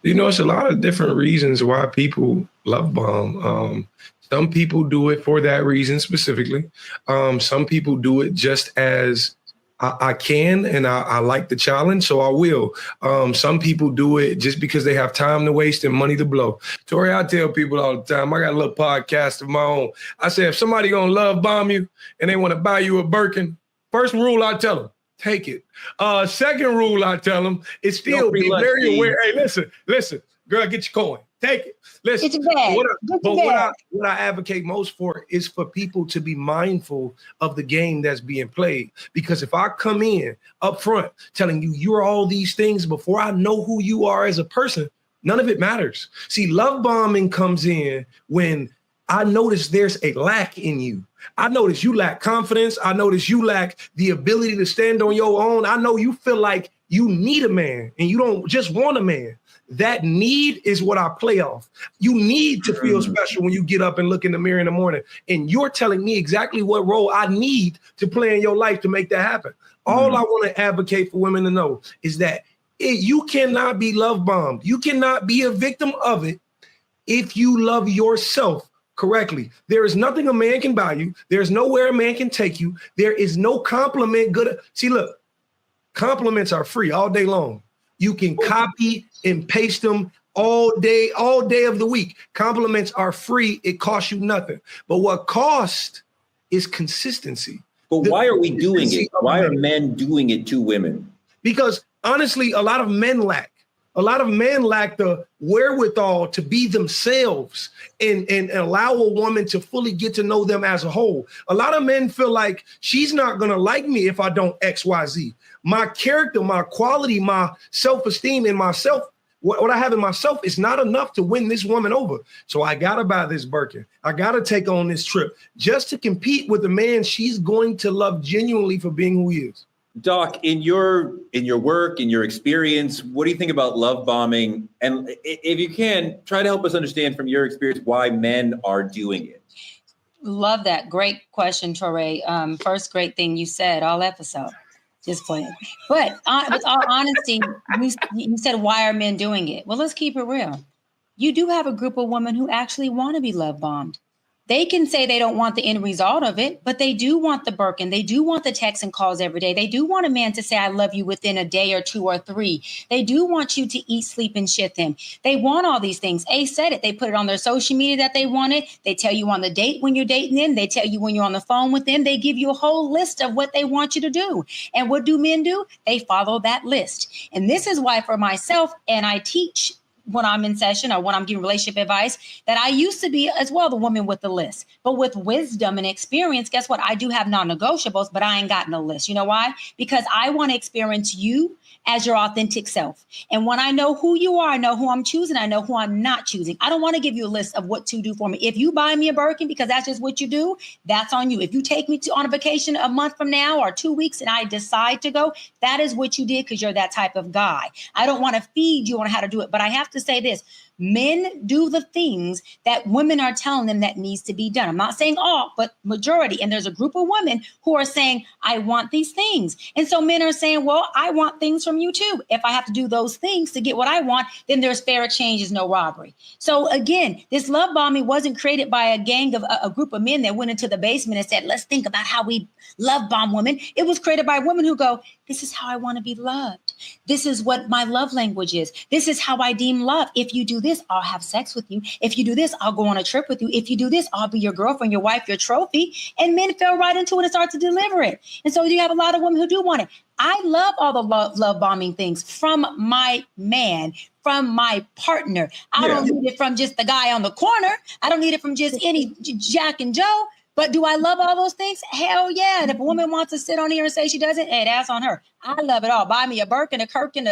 Speaker 1: You know, it's a lot of different reasons why people love bomb. Some people do it for that reason specifically. Some people do it just as I can, and I like the challenge, so I will. Some people do it just because they have time to waste and money to blow. Tori, I tell people all the time, I got a little podcast of my own. I say, if somebody gonna love bomb you and they want to buy you a Birkin, first rule I tell them, take it. Second rule I tell them is still be very aware. Hey, listen, girl, get your coin. Take it. Listen. What I advocate most for is for people to be mindful of the game that's being played. Because if I come in up front telling you you're all these things before I know who you are as a person, none of it matters. See, love bombing comes in when I notice there's a lack in you. I notice you lack confidence. I notice you lack the ability to stand on your own. I know you feel like you need a man and you don't just want a man. That need is what I play off. You need to feel special when you get up and look in the mirror in the morning. And you're telling me exactly what role I need to play in your life to make that happen. All I want to advocate for women to know is that you cannot be love bombed. You cannot be a victim of it if you love yourself correctly. There is nothing a man can buy you. There's nowhere a man can take you. There is no compliment good. See, look, compliments are free all day long. You can copy and paste them all day of the week. Compliments are free. It costs you nothing. But what costs is consistency.
Speaker 3: But why are we doing it? Why are men doing it to women?
Speaker 1: Because honestly, a lot of men lack the wherewithal to be themselves and allow a woman to fully get to know them as a whole. A lot of men feel like she's not going to like me if I don't X, Y, Z. My character, my quality, my self-esteem and myself, what I have in myself is not enough to win this woman over. So I got to buy this Birkin. I got to take on this trip just to compete with the man she's going to love genuinely for being who he is.
Speaker 3: Doc, in your work, in your experience, what do you think about love bombing? And if you can, try to help us understand from your experience why men are doing it.
Speaker 4: Love that. Great question, Torre. First great thing you said all episode. Just playing. But with all honesty, you said, why are men doing it? Well, let's keep it real. You do have a group of women who actually want to be love bombed. They can say they don't want the end result of it, but they do want the Birkin. They do want the texts and calls every day. They do want a man to say, I love you within a day or 2 or 3. They do want you to eat, sleep, and shit them. They want all these things. A said it. They put it on their social media that they want it. They tell you on the date when you're dating them. They tell you when you're on the phone with them. They give you a whole list of what they want you to do. And what do men do? They follow that list. And this is why for myself, and I teach when I'm in session or when I'm giving relationship advice, that I used to be as well the woman with the list. But with wisdom and experience, guess what? I do have non-negotiables, but I ain't got no list. You know why? Because I want to experience you as your authentic self. And when I know who you are, I know who I'm choosing, I know who I'm not choosing. I don't want to give you a list of what to do for me. If you buy me a Birkin because that's just what you do, that's on you. If you take me on a vacation a month from now or 2 weeks and I decide to go, that is what you did because you're that type of guy. I don't want to feed you on how to do it. But I have to say this. Men do the things that women are telling them that needs to be done. I'm not saying all, but majority. And there's a group of women who are saying, I want these things. And so men are saying, well, I want things from you too. If I have to do those things to get what I want, then there's fair exchange, is no robbery. So again, this love bombing wasn't created by a gang of a group of men that went into the basement and said, let's think about how we love bomb women. It was created by women who go, this is how I want to be loved. This is what my love language is. This is how I deem love. If you do this, I'll have sex with you. If you do this, I'll go on a trip with you. If you do this, I'll be your girlfriend, your wife, your trophy. And men fell right into it and start to deliver it. And so you have a lot of women who do want it. I love all the love bombing things from my man, from my partner. I don't need it from just the guy on the corner. I don't need it from just any Jack and Joe. But do I love all those things? Hell yeah. And if a woman wants to sit on here and say she doesn't, hey, that's on her. I love it all. Buy me a Birkin, a Kirkin,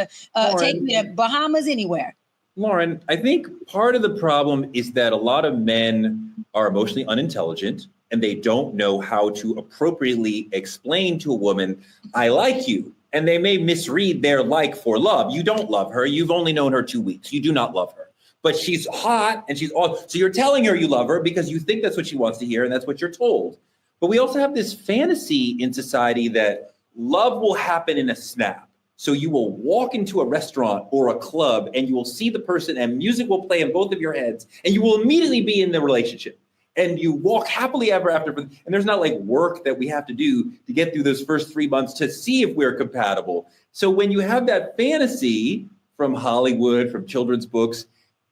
Speaker 4: take me to Bahamas, anywhere.
Speaker 3: Lauren, I think part of the problem is that a lot of men are emotionally unintelligent and they don't know how to appropriately explain to a woman, I like you. And they may misread their like for love. You don't love her. You've only known her 2 weeks. You do not love her. But she's hot and she's awesome. So you're telling her you love her because you think that's what she wants to hear and that's what you're told. But we also have this fantasy in society that love will happen in a snap. So you will walk into a restaurant or a club and you will see the person and music will play in both of your heads and you will immediately be in the relationship. And you walk happily ever after. And there's not like work that we have to do to get through those first 3 months to see if we're compatible. So when you have that fantasy from Hollywood, from children's books,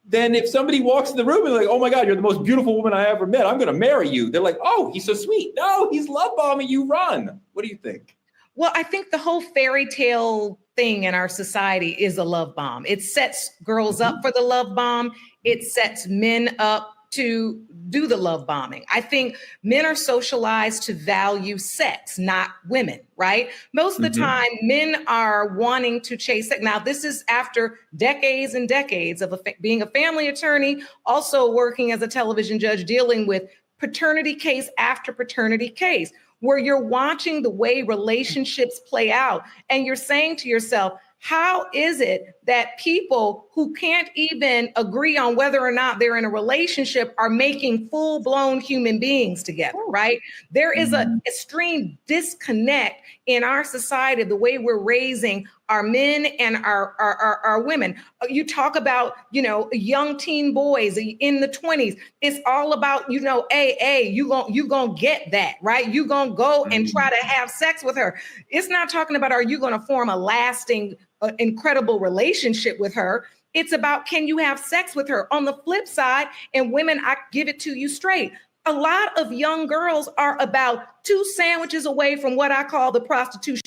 Speaker 3: then if somebody walks in the room and like, oh my God, you're the most beautiful woman I ever met, I'm going to marry you. They're like, oh, he's so sweet. No, he's love bombing you, run. What do you think?
Speaker 5: Well, I think the whole fairy tale thing in our society is a love bomb. It sets girls up for the love bomb. It sets men up to do the love bombing. I think men are socialized to value sex, not women, right? Most of the time, men are wanting to chase sex. Now, this is after decades and decades of being a family attorney, also working as a television judge, dealing with paternity case after paternity case, where you're watching the way relationships play out and you're saying to yourself, how is it that people who can't even agree on whether or not they're in a relationship are making full-blown human beings together, right? There is an extreme disconnect in our society, the way we're raising our men and our women. You talk about, young teen boys in the 20s. It's all about, you gonna get that, right? You gonna go and try to have sex with her. It's not talking about, are you gonna form a lasting, incredible relationship with her? It's about, can you have sex with her? On the flip side, and women, I give it to you straight. A lot of young girls are about 2 sandwiches away from what I call the prostitution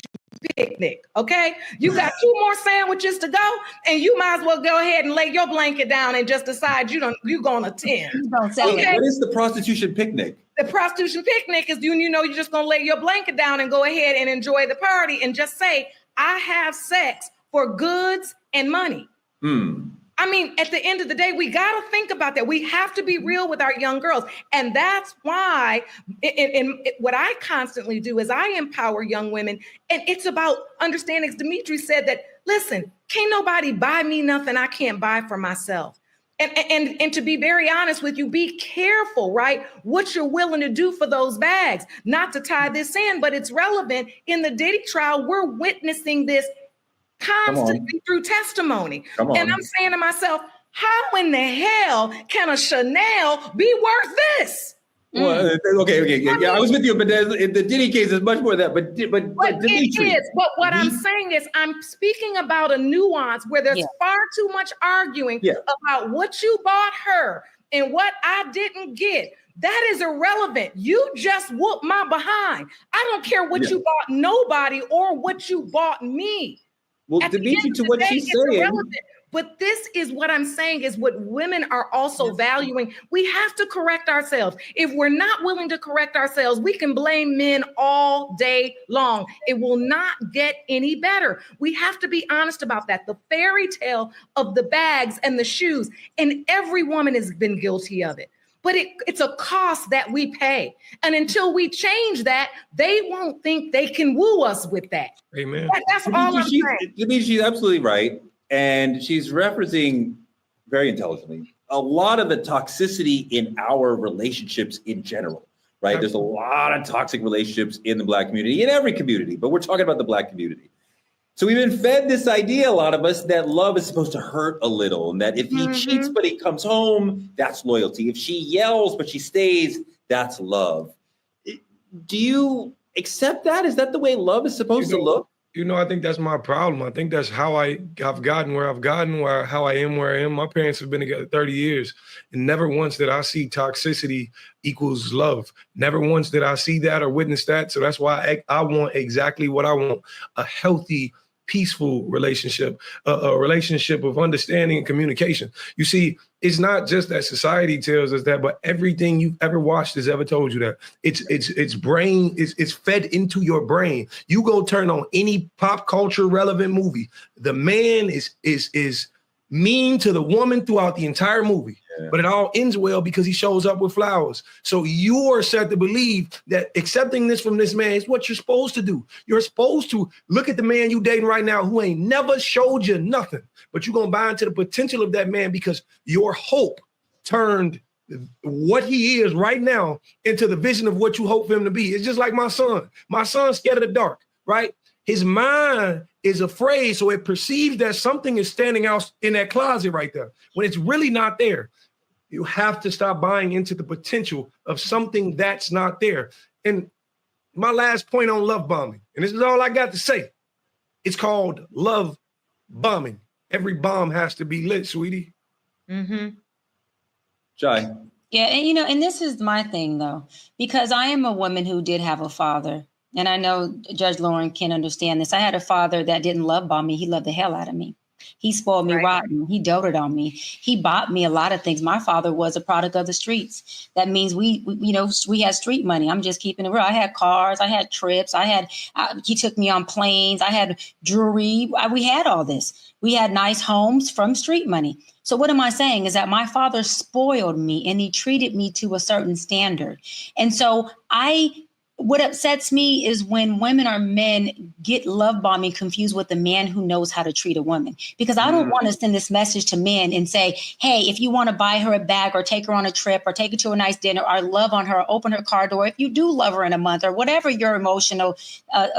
Speaker 5: picnic. Okay. You got 2 more sandwiches to go and you might as well go ahead and lay your blanket down and just decide you're going to attend. Okay?
Speaker 3: What is the prostitution picnic?
Speaker 5: The prostitution picnic is, you're just going to lay your blanket down and go ahead and enjoy the party and just say, I have sex for goods and money. I mean, at the end of the day, we got to think about that. We have to be real with our young girls. And that's why what I constantly do is I empower young women. And it's about understanding, as Dimitri said, that, listen, can't nobody buy me nothing I can't buy for myself. And to be very honest with you, be careful, right? What you're willing to do for those bags. Not to tie this in, but it's relevant. In the Diddy trial, we're witnessing this constantly through testimony. And I'm saying to myself, how in the hell can a Chanel be worth this?
Speaker 3: Well, okay. Yeah, I was with you, but the Diddy case is much more than that. But
Speaker 5: it is. But what I'm saying is, I'm speaking about a nuance where there's far too much arguing about what you bought her and what I didn't get. That is irrelevant. You just whooped my behind. I don't care what you bought nobody or what you bought me.
Speaker 3: Well, Dimitri, to what she's saying,
Speaker 5: But this is what I'm saying is what women are also valuing. We have to correct ourselves. If we're not willing to correct ourselves, we can blame men all day long. It will not get any better. We have to be honest about that. The fairy tale of the bags and the shoes, and every woman has been guilty of it. But it's a cost that we pay. And until we change that, they won't think they can woo us with that.
Speaker 1: Amen.
Speaker 5: That's all I'm saying.
Speaker 3: I mean, she's absolutely right. And she's referencing very intelligently a lot of the toxicity in our relationships in general, right? There's a lot of toxic relationships in the Black community, in every community, but we're talking about the Black community. So we've been fed this idea, a lot of us, that love is supposed to hurt a little, and that if he cheats but he comes home, that's loyalty. If she yells but she stays, that's love. Do you accept that? Is that the way love is supposed to look?
Speaker 1: I think that's my problem. I think that's how I've gotten where I've gotten, how I am where I am. My parents have been together 30 years, and never once did I see toxicity equals love. Never once did I see that or witness that. So that's why I want exactly what I want: a healthy, peaceful relationship, a relationship of understanding and communication. You see, it's not just that society tells us that, but everything you've ever watched has ever told you that. It's brain, it's fed into your brain. You go turn on any pop culture relevant movie. The man is mean to the woman throughout the entire movie. But it all ends well because he shows up with flowers. So you're set to believe that accepting this from this man is what you're supposed to do. You're supposed to look at the man you dating right now who ain't never showed you nothing, but you're going to buy into the potential of that man because your hope turned what he is right now into the vision of what you hope for him to be. It's just like my son. My son's scared of the dark, right? His mind is afraid, so it perceives that something is standing out in that closet right there when it's really not there. You have to stop buying into the potential of something that's not there. And my last point on love bombing, and this is all I got to say, it's called love bombing. Every bomb has to be lit, sweetie.
Speaker 3: Jai.
Speaker 4: Yeah, and this is my thing, though, because I am a woman who did have a father. And I know Judge Lauren can understand this. I had a father that didn't love bomb me. He loved the hell out of me. He spoiled me rotten. He doted on me. He bought me a lot of things. My father was a product of the streets. That means we had street money. I'm just keeping it real. I had cars. I had trips. He took me on planes. I had jewelry. We had all this. We had nice homes from street money. So what am I saying is that my father spoiled me and he treated me to a certain standard. And so what upsets me is when women or men get love bombing confused with the man who knows how to treat a woman. Because I don't want to send this message to men and say, hey, if you want to buy her a bag or take her on a trip or take her to a nice dinner or love on her, or open her car door, if you do love her in a month or whatever your emotional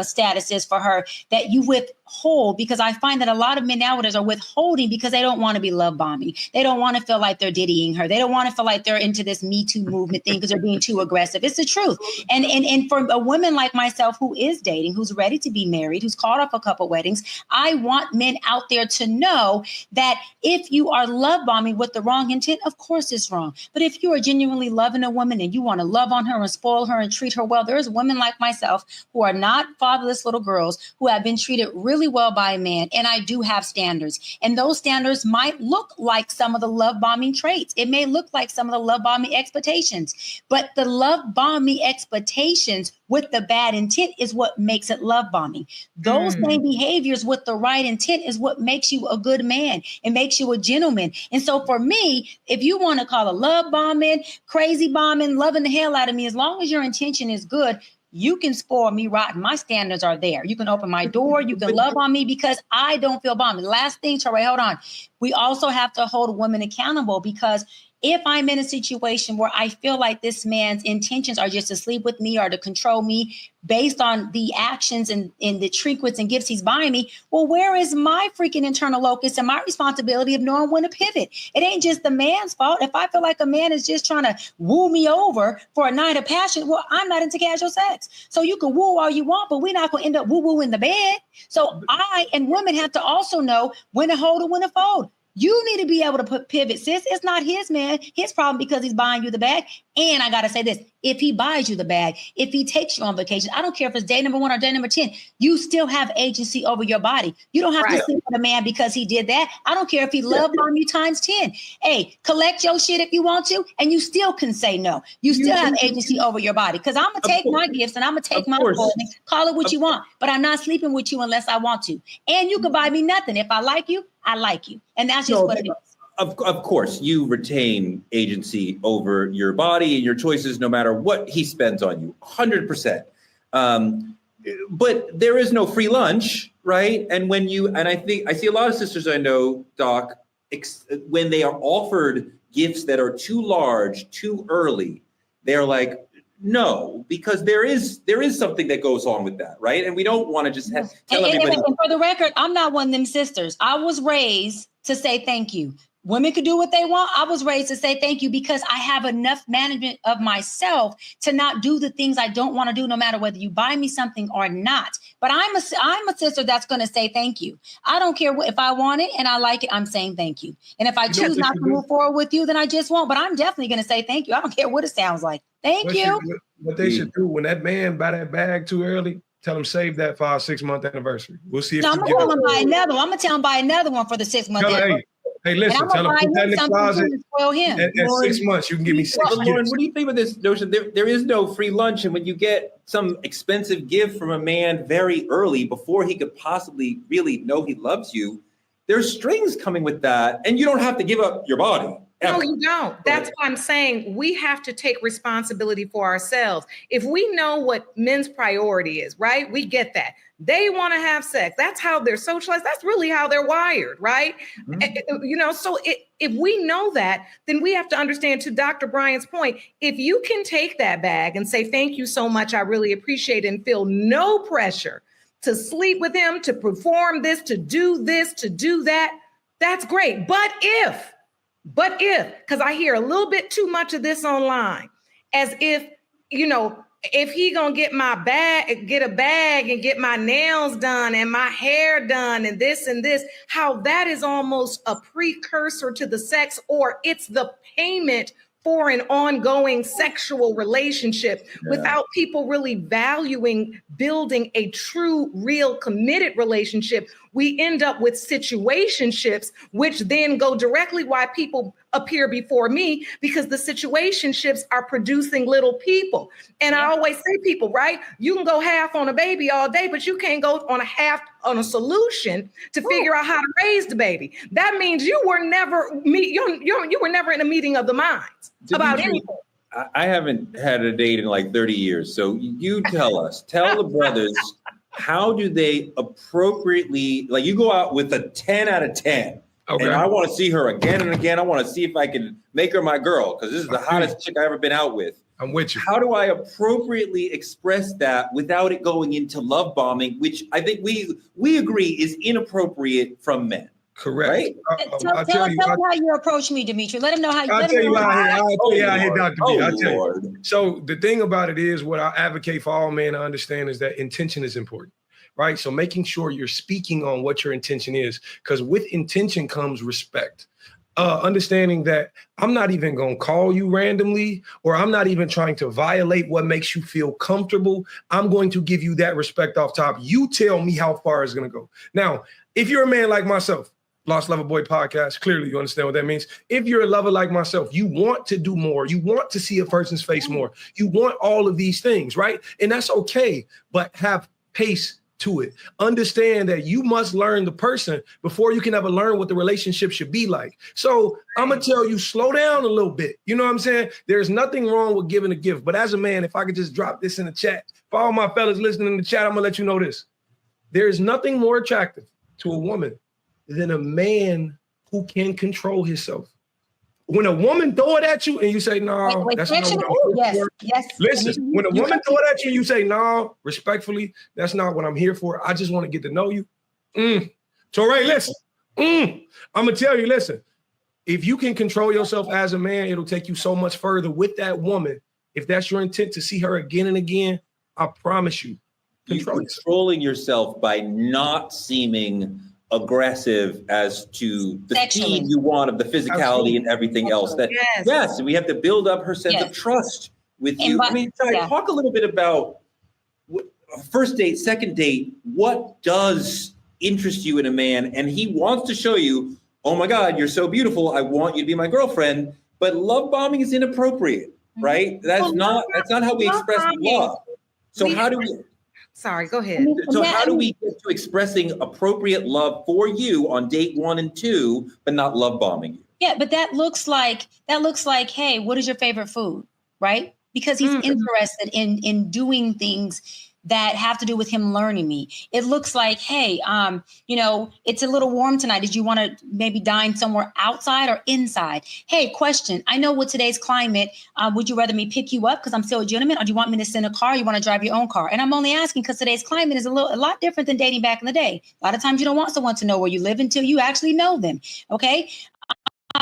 Speaker 4: status is for her, that you withhold. Because I find that a lot of men nowadays are withholding because they don't want to be love bombing. They don't want to feel like they're diddying her. They don't want to feel like they're into this Me Too movement thing because they're being too aggressive. It's the truth. And for a woman like myself who is dating, who's ready to be married, who's caught up a couple weddings, I want men out there to know that if you are love bombing with the wrong intent, of course it's wrong. But if you are genuinely loving a woman and you want to love on her and spoil her and treat her well, there's women like myself who are not fatherless little girls who have been treated really well by a man. And I do have standards. And those standards might look like some of the love bombing traits. It may look like some of the love bombing expectations. But the love bombing expectations with the bad intent is what makes it love bombing. Those same behaviors with the right intent is what makes you a good man. It makes you a gentleman. And so for me, if you want to call it love bombing, crazy bombing, loving the hell out of me, as long as your intention is good, you can spoil me rotten. My standards are there. You can open my door. You can love on me because I don't feel bombed. Last thing, Torrey, hold on. We also have to hold women accountable because if I'm in a situation where I feel like this man's intentions are just to sleep with me or to control me based on the actions and the trinkets and gifts he's buying me, well, where is my freaking internal locus and my responsibility of knowing when to pivot? It ain't just the man's fault. If I feel like a man is just trying to woo me over for a night of passion, well, I'm not into casual sex. So you can woo all you want, but we're not going to end up woo-woo in the bed. So I and women have to also know when to hold and when to fold. You need to be able to pivot, sis. It's not his man, his problem because he's buying you the bag. And I got to say this, if he buys you the bag, if he takes you on vacation, I don't care if it's day number 1 or day number 10, you still have agency over your body. You don't have to sleep with a man because he did that. I don't care if he loved on you times 10. Hey, collect your shit if you want to, and you still can say no. You still have agency over your body because I'm going to take my gifts and I'm going to take my clothing, call it what you want, but I'm not sleeping with you unless I want to. And you can buy me nothing. If I like you, I like you. And that's just what it is.
Speaker 3: Of course, you retain agency over your body and your choices, no matter what he spends on you, 100%. But there is no free lunch, right? And I see a lot of sisters I know, Doc, when they are offered gifts that are too large, too early, they're like, no, because there is something that goes on with that, right? And we don't want to just tell everybody.
Speaker 4: And for the record, I'm not one of them sisters. I was raised to say thank you. Women could do what they want. I was raised to say thank you because I have enough management of myself to not do the things I don't want to do, no matter whether you buy me something or not. But I'm a sister that's going to say thank you. I don't care if I want it and I like it, I'm saying thank you. And if I choose not to move forward with you, then I just won't. But I'm definitely going to say thank you. I don't care what it sounds like. Thank you.
Speaker 1: What they should do when that man buy that bag too early, tell him save that for our 6-month anniversary. We'll see if
Speaker 4: I'm going to tell him buy another one. I'm going to tell him buy another one for the 6-month anniversary.
Speaker 1: Hey, listen, tell him put that in the closet. At 6 months, you can give me 6
Speaker 3: gifts. Lauren, what do you think of this notion? There is no free lunch. And when you get some expensive gift from a man very early, before he could possibly really know he loves you, there's strings coming with that. And you don't have to give up your body.
Speaker 5: No, you don't. That's why I'm saying we have to take responsibility for ourselves. If we know what men's priority is, right? We get that. They want to have sex. That's how they're socialized. That's really how they're wired, right? Mm-hmm. So if we know that, then we have to understand, to Dr. Bryant's point, if you can take that bag and say, thank you so much, I really appreciate it, and feel no pressure to sleep with him, to perform this, to do that, that's great. But if, because I hear a little bit too much of this online, as if, if he gonna get a bag and get my nails done and my hair done and this, how that is almost a precursor to the sex, or it's the payment for an ongoing sexual relationship, without people really valuing building a true, real, committed relationship. We end up with situationships, which then go directly why people appear before me, because the situationships are producing little people. And I always say, people, right? You can go half on a baby all day, but you can't go on a half on a solution to figure out how to raise the baby. That means you were never you were never in a meeting of the minds about anything.
Speaker 3: I haven't had a date in like 30 years. So you tell the brothers, how do they appropriately, like, you go out with a 10 out of 10. Okay. And I want to see her again and again. I want to see if I can make her my girl, because this is the hottest chick I've ever been out with.
Speaker 1: I'm with you.
Speaker 3: How do I appropriately express that without it going into love bombing, which I think we agree is inappropriate from men?
Speaker 1: Correct.
Speaker 4: Right? Tell him how you approach me, Dimitri. Let him know how you.
Speaker 1: I'll tell you how I hit Dr. B.
Speaker 3: I'll tell you.
Speaker 1: So the thing about it is, what I advocate for all men to understand is that intention is important, right? So making sure you're speaking on what your intention is, because with intention comes respect. Understanding that I'm not even going to call you randomly, or I'm not even trying to violate what makes you feel comfortable. I'm going to give you that respect off top. You tell me how far it's going to go. Now, if you're a man like myself, Lost Lover Boy podcast, clearly you understand what that means. If you're a lover like myself, you want to do more. You want to see a person's face more. You want all of these things, right? And that's okay, but have pace to it. Understand that you must learn the person before you can ever learn what the relationship should be like. So I'm going to tell you, slow down a little bit. You know what I'm saying? There's nothing wrong with giving a gift. But as a man, if I could just drop this in the chat, for all my fellas listening in the chat, I'm going to let you know this. There is nothing more attractive to a woman than a man who can control himself. When a woman throw it at you and you say, no, that's not what I'm here for.
Speaker 4: Yes.
Speaker 1: Listen, when a woman throw it at you, you say, no, respectfully, that's not what I'm here for. I just want to get to know you. So, Ray, listen, I'm going to tell you, listen, if you can control yourself as a man, it'll take you so much further with that woman. If that's your intent to see her again and again, I promise you.
Speaker 3: Controlling yourself by not seeming aggressive as to the
Speaker 4: Sexually.
Speaker 3: speed you want of the physicality
Speaker 1: Absolutely.
Speaker 3: and everything else. That
Speaker 5: Yes.
Speaker 3: yes, we have to build up her sense of
Speaker 4: Yes.
Speaker 3: trust with
Speaker 4: And
Speaker 3: you.
Speaker 4: by-
Speaker 3: I mean, Shai,
Speaker 4: yeah.
Speaker 3: talk a little bit about first date, second date. What does interest you in a man? And he wants to show you, oh my God, you're so beautiful. I want you to be my girlfriend. But love bombing is inappropriate, right? That's
Speaker 5: Well,
Speaker 3: not how we
Speaker 5: love
Speaker 3: express
Speaker 5: bombing-
Speaker 3: love. So
Speaker 5: we-
Speaker 3: how do we?
Speaker 5: Sorry, go ahead.
Speaker 3: So
Speaker 4: Yeah,
Speaker 3: how do we get to expressing appropriate love for you on date 1 and 2, but not love bombing you?
Speaker 4: Yeah, but that looks like, hey, what is your favorite food? Right? Because he's interested in doing things that have to do with him learning me. It looks like, hey, it's a little warm tonight. Did you want to maybe dine somewhere outside or inside? Hey, question. I know with today's climate, would you rather me pick you up because I'm still a gentleman, or do you want me to send a car? You want to drive your own car? And I'm only asking because today's climate is a lot different than dating back in the day. A lot of times you don't want someone to know where you live until you actually know them. Okay.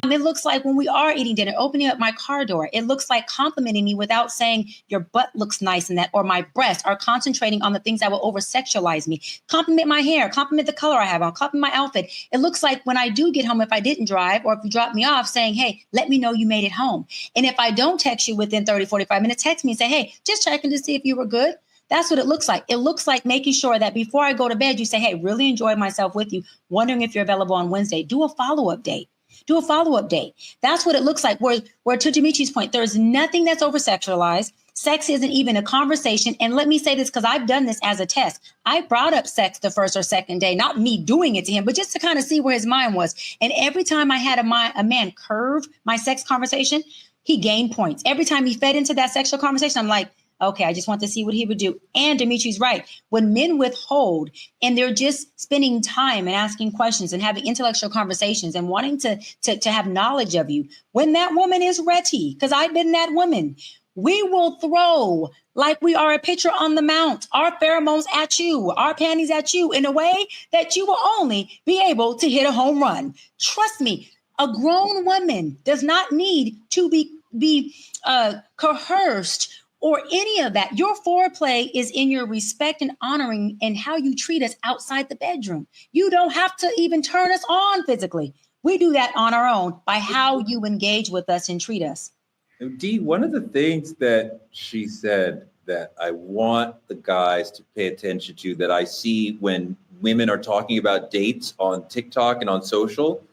Speaker 4: It looks like when we are eating dinner, opening up my car door, it looks like complimenting me without saying your butt looks nice in that, or my breasts, or concentrating on the things that will over-sexualize me. Compliment my hair, compliment the color I have on, compliment my outfit. It looks like when I do get home, if I didn't drive or if you drop me off, saying, hey, let me know you made it home. And if I don't text you within 30, 45 minutes, text me and say, hey, just checking to see if you were good. That's what it looks like. It looks like making sure that before I go to bed, you say, hey, really enjoyed myself with you. Wondering if you're available on Wednesday. Do a follow-up date. Do a follow-up date. That's what it looks like. Where to Dimitri's point, there's nothing that's over-sexualized. Sex isn't even a conversation. And let me say this, because I've done this as a test. I brought up sex the first or second day, not me doing it to him, but just to kind of see where his mind was. And every time I had a man curve my sex conversation, he gained points. Every time he fed into that sexual conversation, I'm like, okay, I just want to see what he would do. And Dimitri's right. When men withhold and they're just spending time and asking questions and having intellectual conversations and wanting to have knowledge of you, when that woman is ready, because I've been that woman, we will throw like we are a pitcher on the mount, our pheromones at you, our panties at you in a way that you will only be able to hit a home run. Trust me, a grown woman does not need to be coerced or any of that. Your foreplay is in your respect and honoring and how you treat us outside the bedroom. You don't have to even turn us on physically. We do that on our own by how you engage with us and treat us.
Speaker 3: Dee, one of the things that she said that I want the guys to pay attention to, that I see when women are talking about dates on TikTok and on social,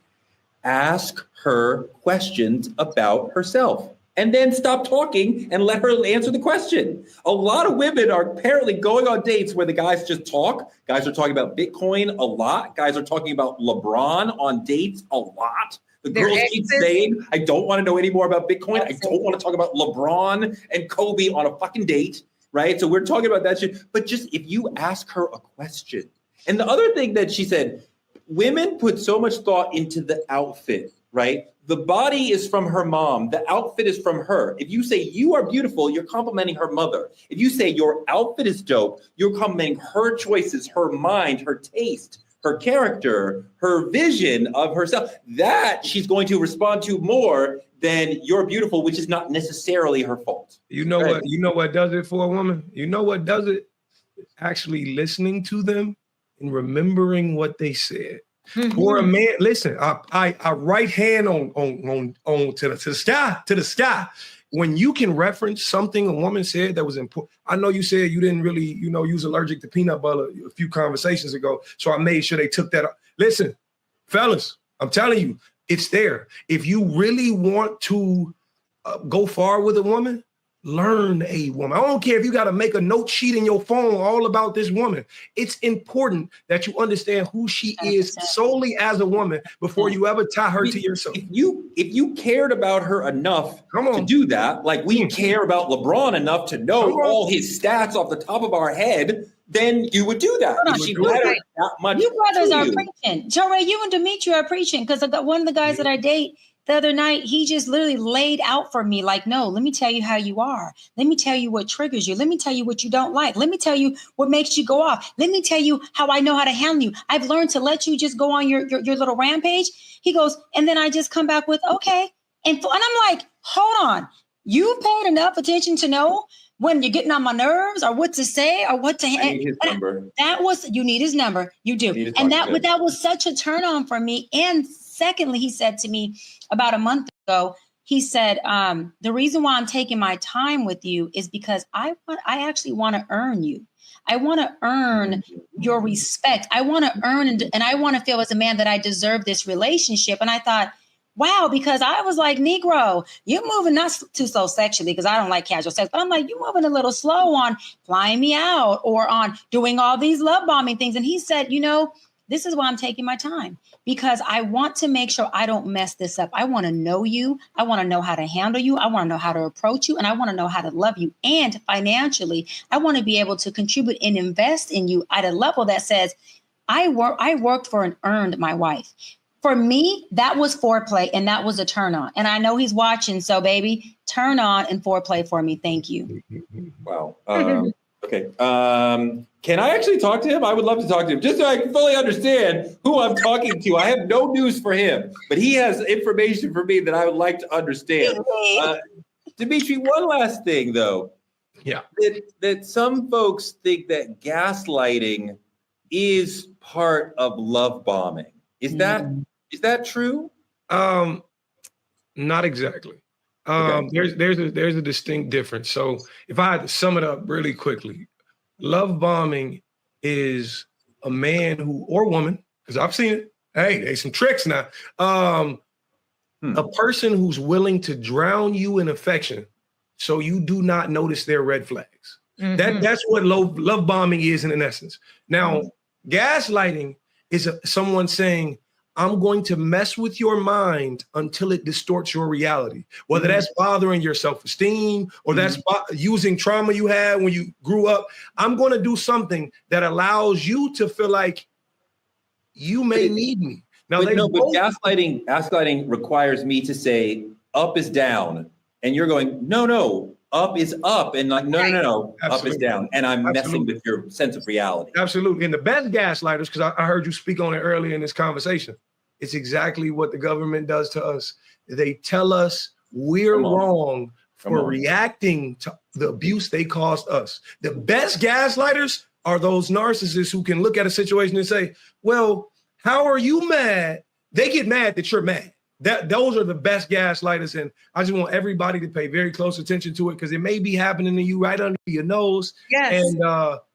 Speaker 3: ask her questions about herself. And then stop talking and let her answer the question. A lot of women are apparently going on dates where the guys just talk. Guys are talking about Bitcoin a lot. Guys are talking about LeBron on dates a lot. The girls keep saying, I don't want to know any more about Bitcoin. I don't want to talk about LeBron and Kobe on a fucking date, right? So we're talking about that shit. But just if you ask her a question. And the other thing that she said, women put so much thought into the outfit, right? The body is from her mom. The outfit is from her. If you say you are beautiful, you're complimenting her mother. If you say your outfit is dope, you're complimenting her choices, her mind, her taste, her character, her vision of herself. That she's going to respond to more than you're beautiful, which is not necessarily her fault.
Speaker 1: You know what? You know what does it for a woman? You know what does it? Actually listening to them and remembering what they said. Mm-hmm. For a man, listen, I right hand on to the sky. When you can reference something a woman said that was important. I know you said you didn't really, you was allergic to peanut butter a few conversations ago, so I made sure they took that up. Listen, fellas, I'm telling you, it's there. If you really want to go far with a woman, learn a woman. I don't care if you got to make a note sheet in your phone all about this woman. It's important that you understand who she is solely as a woman before you ever tie her to yourself.
Speaker 3: If you cared about her enough to do that, like we care about LeBron enough to know all his stats off the top of our head, then you would do that. If she mattered that much.
Speaker 4: You brothers are preaching. Joey, you and Dimitri are preaching, because one of the guys that I date the other night, he just literally laid out for me like, no, let me tell you how you are. Let me tell you what triggers you. Let me tell you what you don't like. Let me tell you what makes you go off. Let me tell you how I know how to handle you. I've learned to let you just go on your little rampage. He goes, and then I just come back with, okay. And I'm like, hold on. You paid enough attention to know when you're getting on my nerves or what to say or what to
Speaker 3: I need his number.
Speaker 4: That was, you need his number. You do. And that was such a turn on for me. And secondly, he said to me about a month ago, he said, the reason why I'm taking my time with you is because I actually want to earn you. I want to earn your respect. I want to earn and I want to feel as a man that I deserve this relationship. And I thought, wow, because I was like, Negro, you're moving not too slow sexually because I don't like casual sex, but I'm like, you're moving a little slow on flying me out or on doing all these love bombing things. And he said, you know, this is why I'm taking my time, because I want to make sure I don't mess this up. I want to know you. I want to know how to handle you. I want to know how to approach you. And I want to know how to love you. And financially, I want to be able to contribute and invest in you at a level that says, I worked for and earned my wife. For me, that was foreplay and that was a turn on. And I know he's watching. So baby, turn on and foreplay for me. Thank you.
Speaker 3: Wow. Okay. Can I actually talk to him? I would love to talk to him just so I can fully understand who I'm talking to. I have no news for him, but he has information for me that I would like to understand. Dimitri, one last thing though.
Speaker 1: Yeah.
Speaker 3: That some folks think that gaslighting is part of love bombing. Is that true?
Speaker 1: Not exactly. There's a distinct difference. So if I had to sum it up really quickly, love bombing is a man or woman, because I've seen it. Hey, there's some tricks now. A person who's willing to drown you in affection so you do not notice their red flags. That's what love bombing is in essence. Now, gaslighting is someone saying, I'm going to mess with your mind until it distorts your reality, whether that's bothering your self-esteem or that's using trauma you had when you grew up. I'm going to do something that allows you to feel like you may need me. Now,
Speaker 3: but gaslighting requires me to say up is down, and you're going, no, up is up, and like, no, up is down, and I'm messing with your sense of reality.
Speaker 1: Absolutely. And the best gaslighters, because I heard you speak on it earlier in this conversation, it's exactly what the government does to us. They tell us we're wrong for reacting to the abuse they caused us. The best gaslighters are those narcissists who can look at a situation and say, well, how are you mad? They get mad that you're mad. Those are the best gaslighters. And I just want everybody to pay very close attention to it because it may be happening to you right under your nose.
Speaker 5: Yes.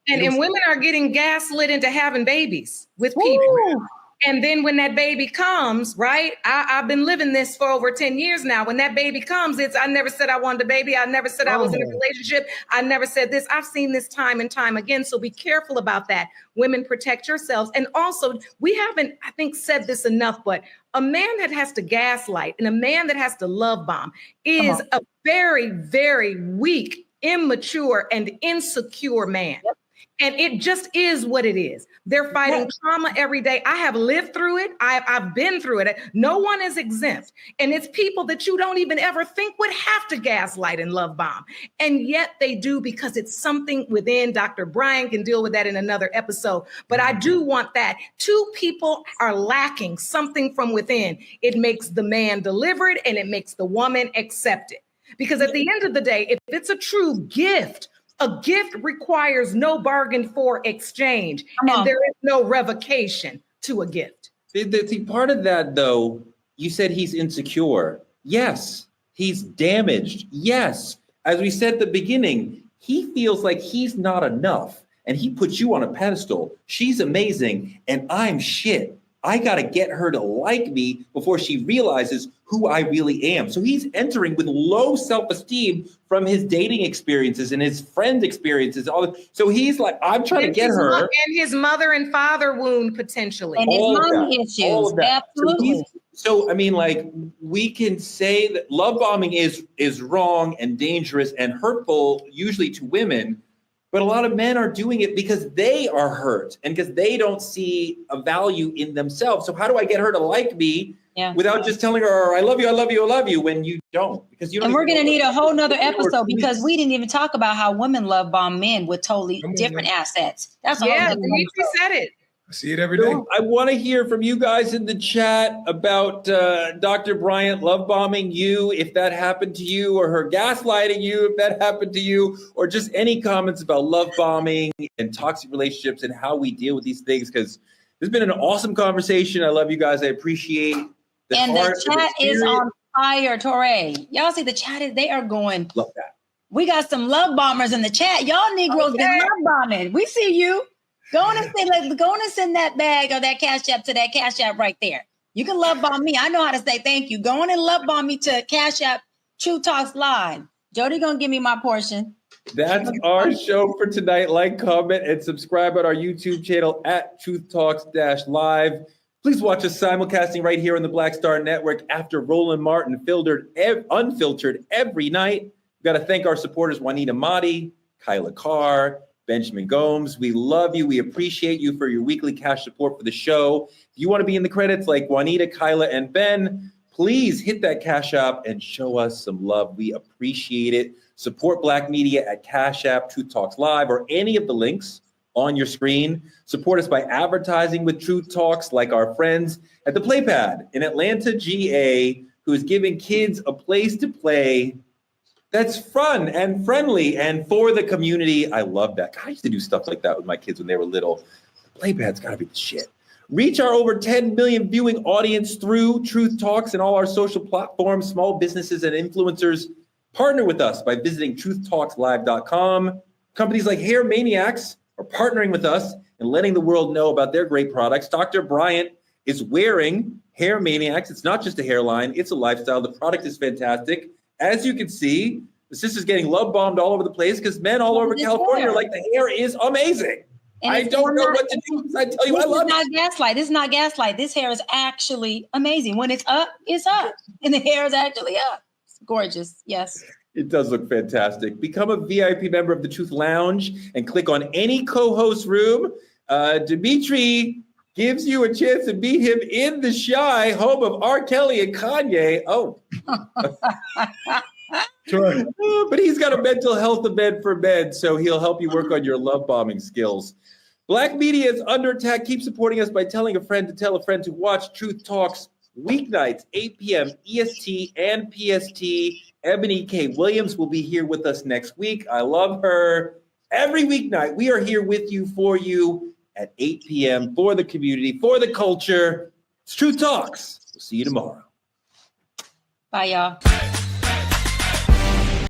Speaker 5: And women are getting gaslit into having babies with people. And then when that baby comes, right? I've been living this for over 10 years now. When that baby comes, I never said I wanted a baby. I never said I was in a relationship. I never said this. I've seen this time and time again. So be careful about that. Women, protect yourselves. And also, we haven't, I think, said this enough, but a man that has to gaslight and a man that has to love bomb is a very, very weak, immature, and insecure man. Yep. And it just is what it is. They're fighting trauma every day. I have lived through it. I've been through it. No one is exempt. And it's people that you don't even ever think would have to gaslight and love bomb. And yet they do because it's something within. Dr. Bryant can deal with that in another episode. But I do want that. Two people are lacking something from within. It makes the man delivered and it makes the woman accept it. Because at the end of the day, if it's a true gift, a gift requires no bargain for exchange, and there is no revocation to a gift.
Speaker 3: See, part of that, though, you said he's insecure. Yes. He's damaged. Yes. As we said at the beginning, he feels like he's not enough, and he puts you on a pedestal. She's amazing, and I'm shit. I got to get her to like me before she realizes who I really am. So he's entering with low self-esteem from his dating experiences and his friend experiences. So he's like, I'm trying to get her.
Speaker 5: And his mother and father wound potentially.
Speaker 4: And his mommy issues. Absolutely.
Speaker 3: So, I mean, like, we can say that love bombing is wrong and dangerous and hurtful, usually to women. But a lot of men are doing it because they are hurt and because they don't see a value in themselves. So how do I get her to like me without just telling her, I love you, I love you, I love you, when you don't? Because you don't.
Speaker 4: And we're going to need a whole nother episode because we didn't even talk about how women love bomb men with totally different assets. That's
Speaker 5: Dimitri said it.
Speaker 1: I see it every day.
Speaker 3: I want to hear from you guys in the chat about Dr. Bryant love bombing you, if that happened to you, or her gaslighting you, if that happened to you, or just any comments about love bombing and toxic relationships and how we deal with these things. Because there's been an awesome conversation. I love you guys. I appreciate the
Speaker 4: and
Speaker 3: heart,
Speaker 4: the chat is on fire, Torre. Y'all see the chat they are going.
Speaker 3: Love that.
Speaker 4: We got some love bombers in the chat. Y'all Negroes been love bombing. We see you. Go on and send that bag or that cash app to that cash app right there. You can love bomb me. I know how to say thank you. Go on and love bomb me to Cash App Truth Talks Live. Jody gonna give me my portion.
Speaker 3: That's our show for tonight. Like, comment, and subscribe on our YouTube channel at Truth Talks-Live. Please watch us simulcasting right here on the Black Star Network after Roland Martin unfiltered every night. We've got to thank our supporters, Juanita Motti, Kyla Carr, Benjamin Gomes. We love you. We appreciate you for your weekly cash support for the show. If you want to be in the credits like Juanita, Kyla, and Ben, please hit that Cash App and show us some love. We appreciate it. Support Black media at Cash App, Truth Talks Live, or any of the links on your screen. Support us by advertising with Truth Talks, like our friends at the Playpad in Atlanta, GA, who is giving kids a place to play that's fun and friendly and for the community. I love that. God, I used to do stuff like that with my kids when they were little. Playpad's got to be the shit. Reach our over 10 million viewing audience through Truth Talks and all our social platforms. Small businesses and influencers partner with us by visiting truthtalkslive.com. Companies like Hair Maniacs are partnering with us and letting the world know about their great products. Dr. Bryant is wearing Hair Maniacs. It's not just a hairline, it's a lifestyle. The product is fantastic. As you can see, the sister's getting love bombed all over the place because men all over California are like, the hair is amazing.
Speaker 4: And
Speaker 3: I don't know what to do. I tell you, I love it.
Speaker 4: This is not gaslight. This hair is actually amazing. When it's up, and the hair is actually up. It's gorgeous. Yes.
Speaker 3: It does look fantastic. Become a VIP member of the Truth Lounge and click on any co-host room. Dimitri gives you a chance to meet him in the Shy, home of R.Kelly and Kanye. Oh. Sure. But he's got a mental health event for men, so he'll help you work on your love bombing skills. Black media is under attack. Keep supporting us by telling a friend to tell a friend to watch Truth Talks weeknights, 8 p.m. EST and PST. Ebony K. Williams will be here with us next week. I love her. Every weeknight, we are here with you, for you, at 8 p.m. for the community, for the culture. It's Truth Talks. We'll see you tomorrow.
Speaker 4: Bye, y'all.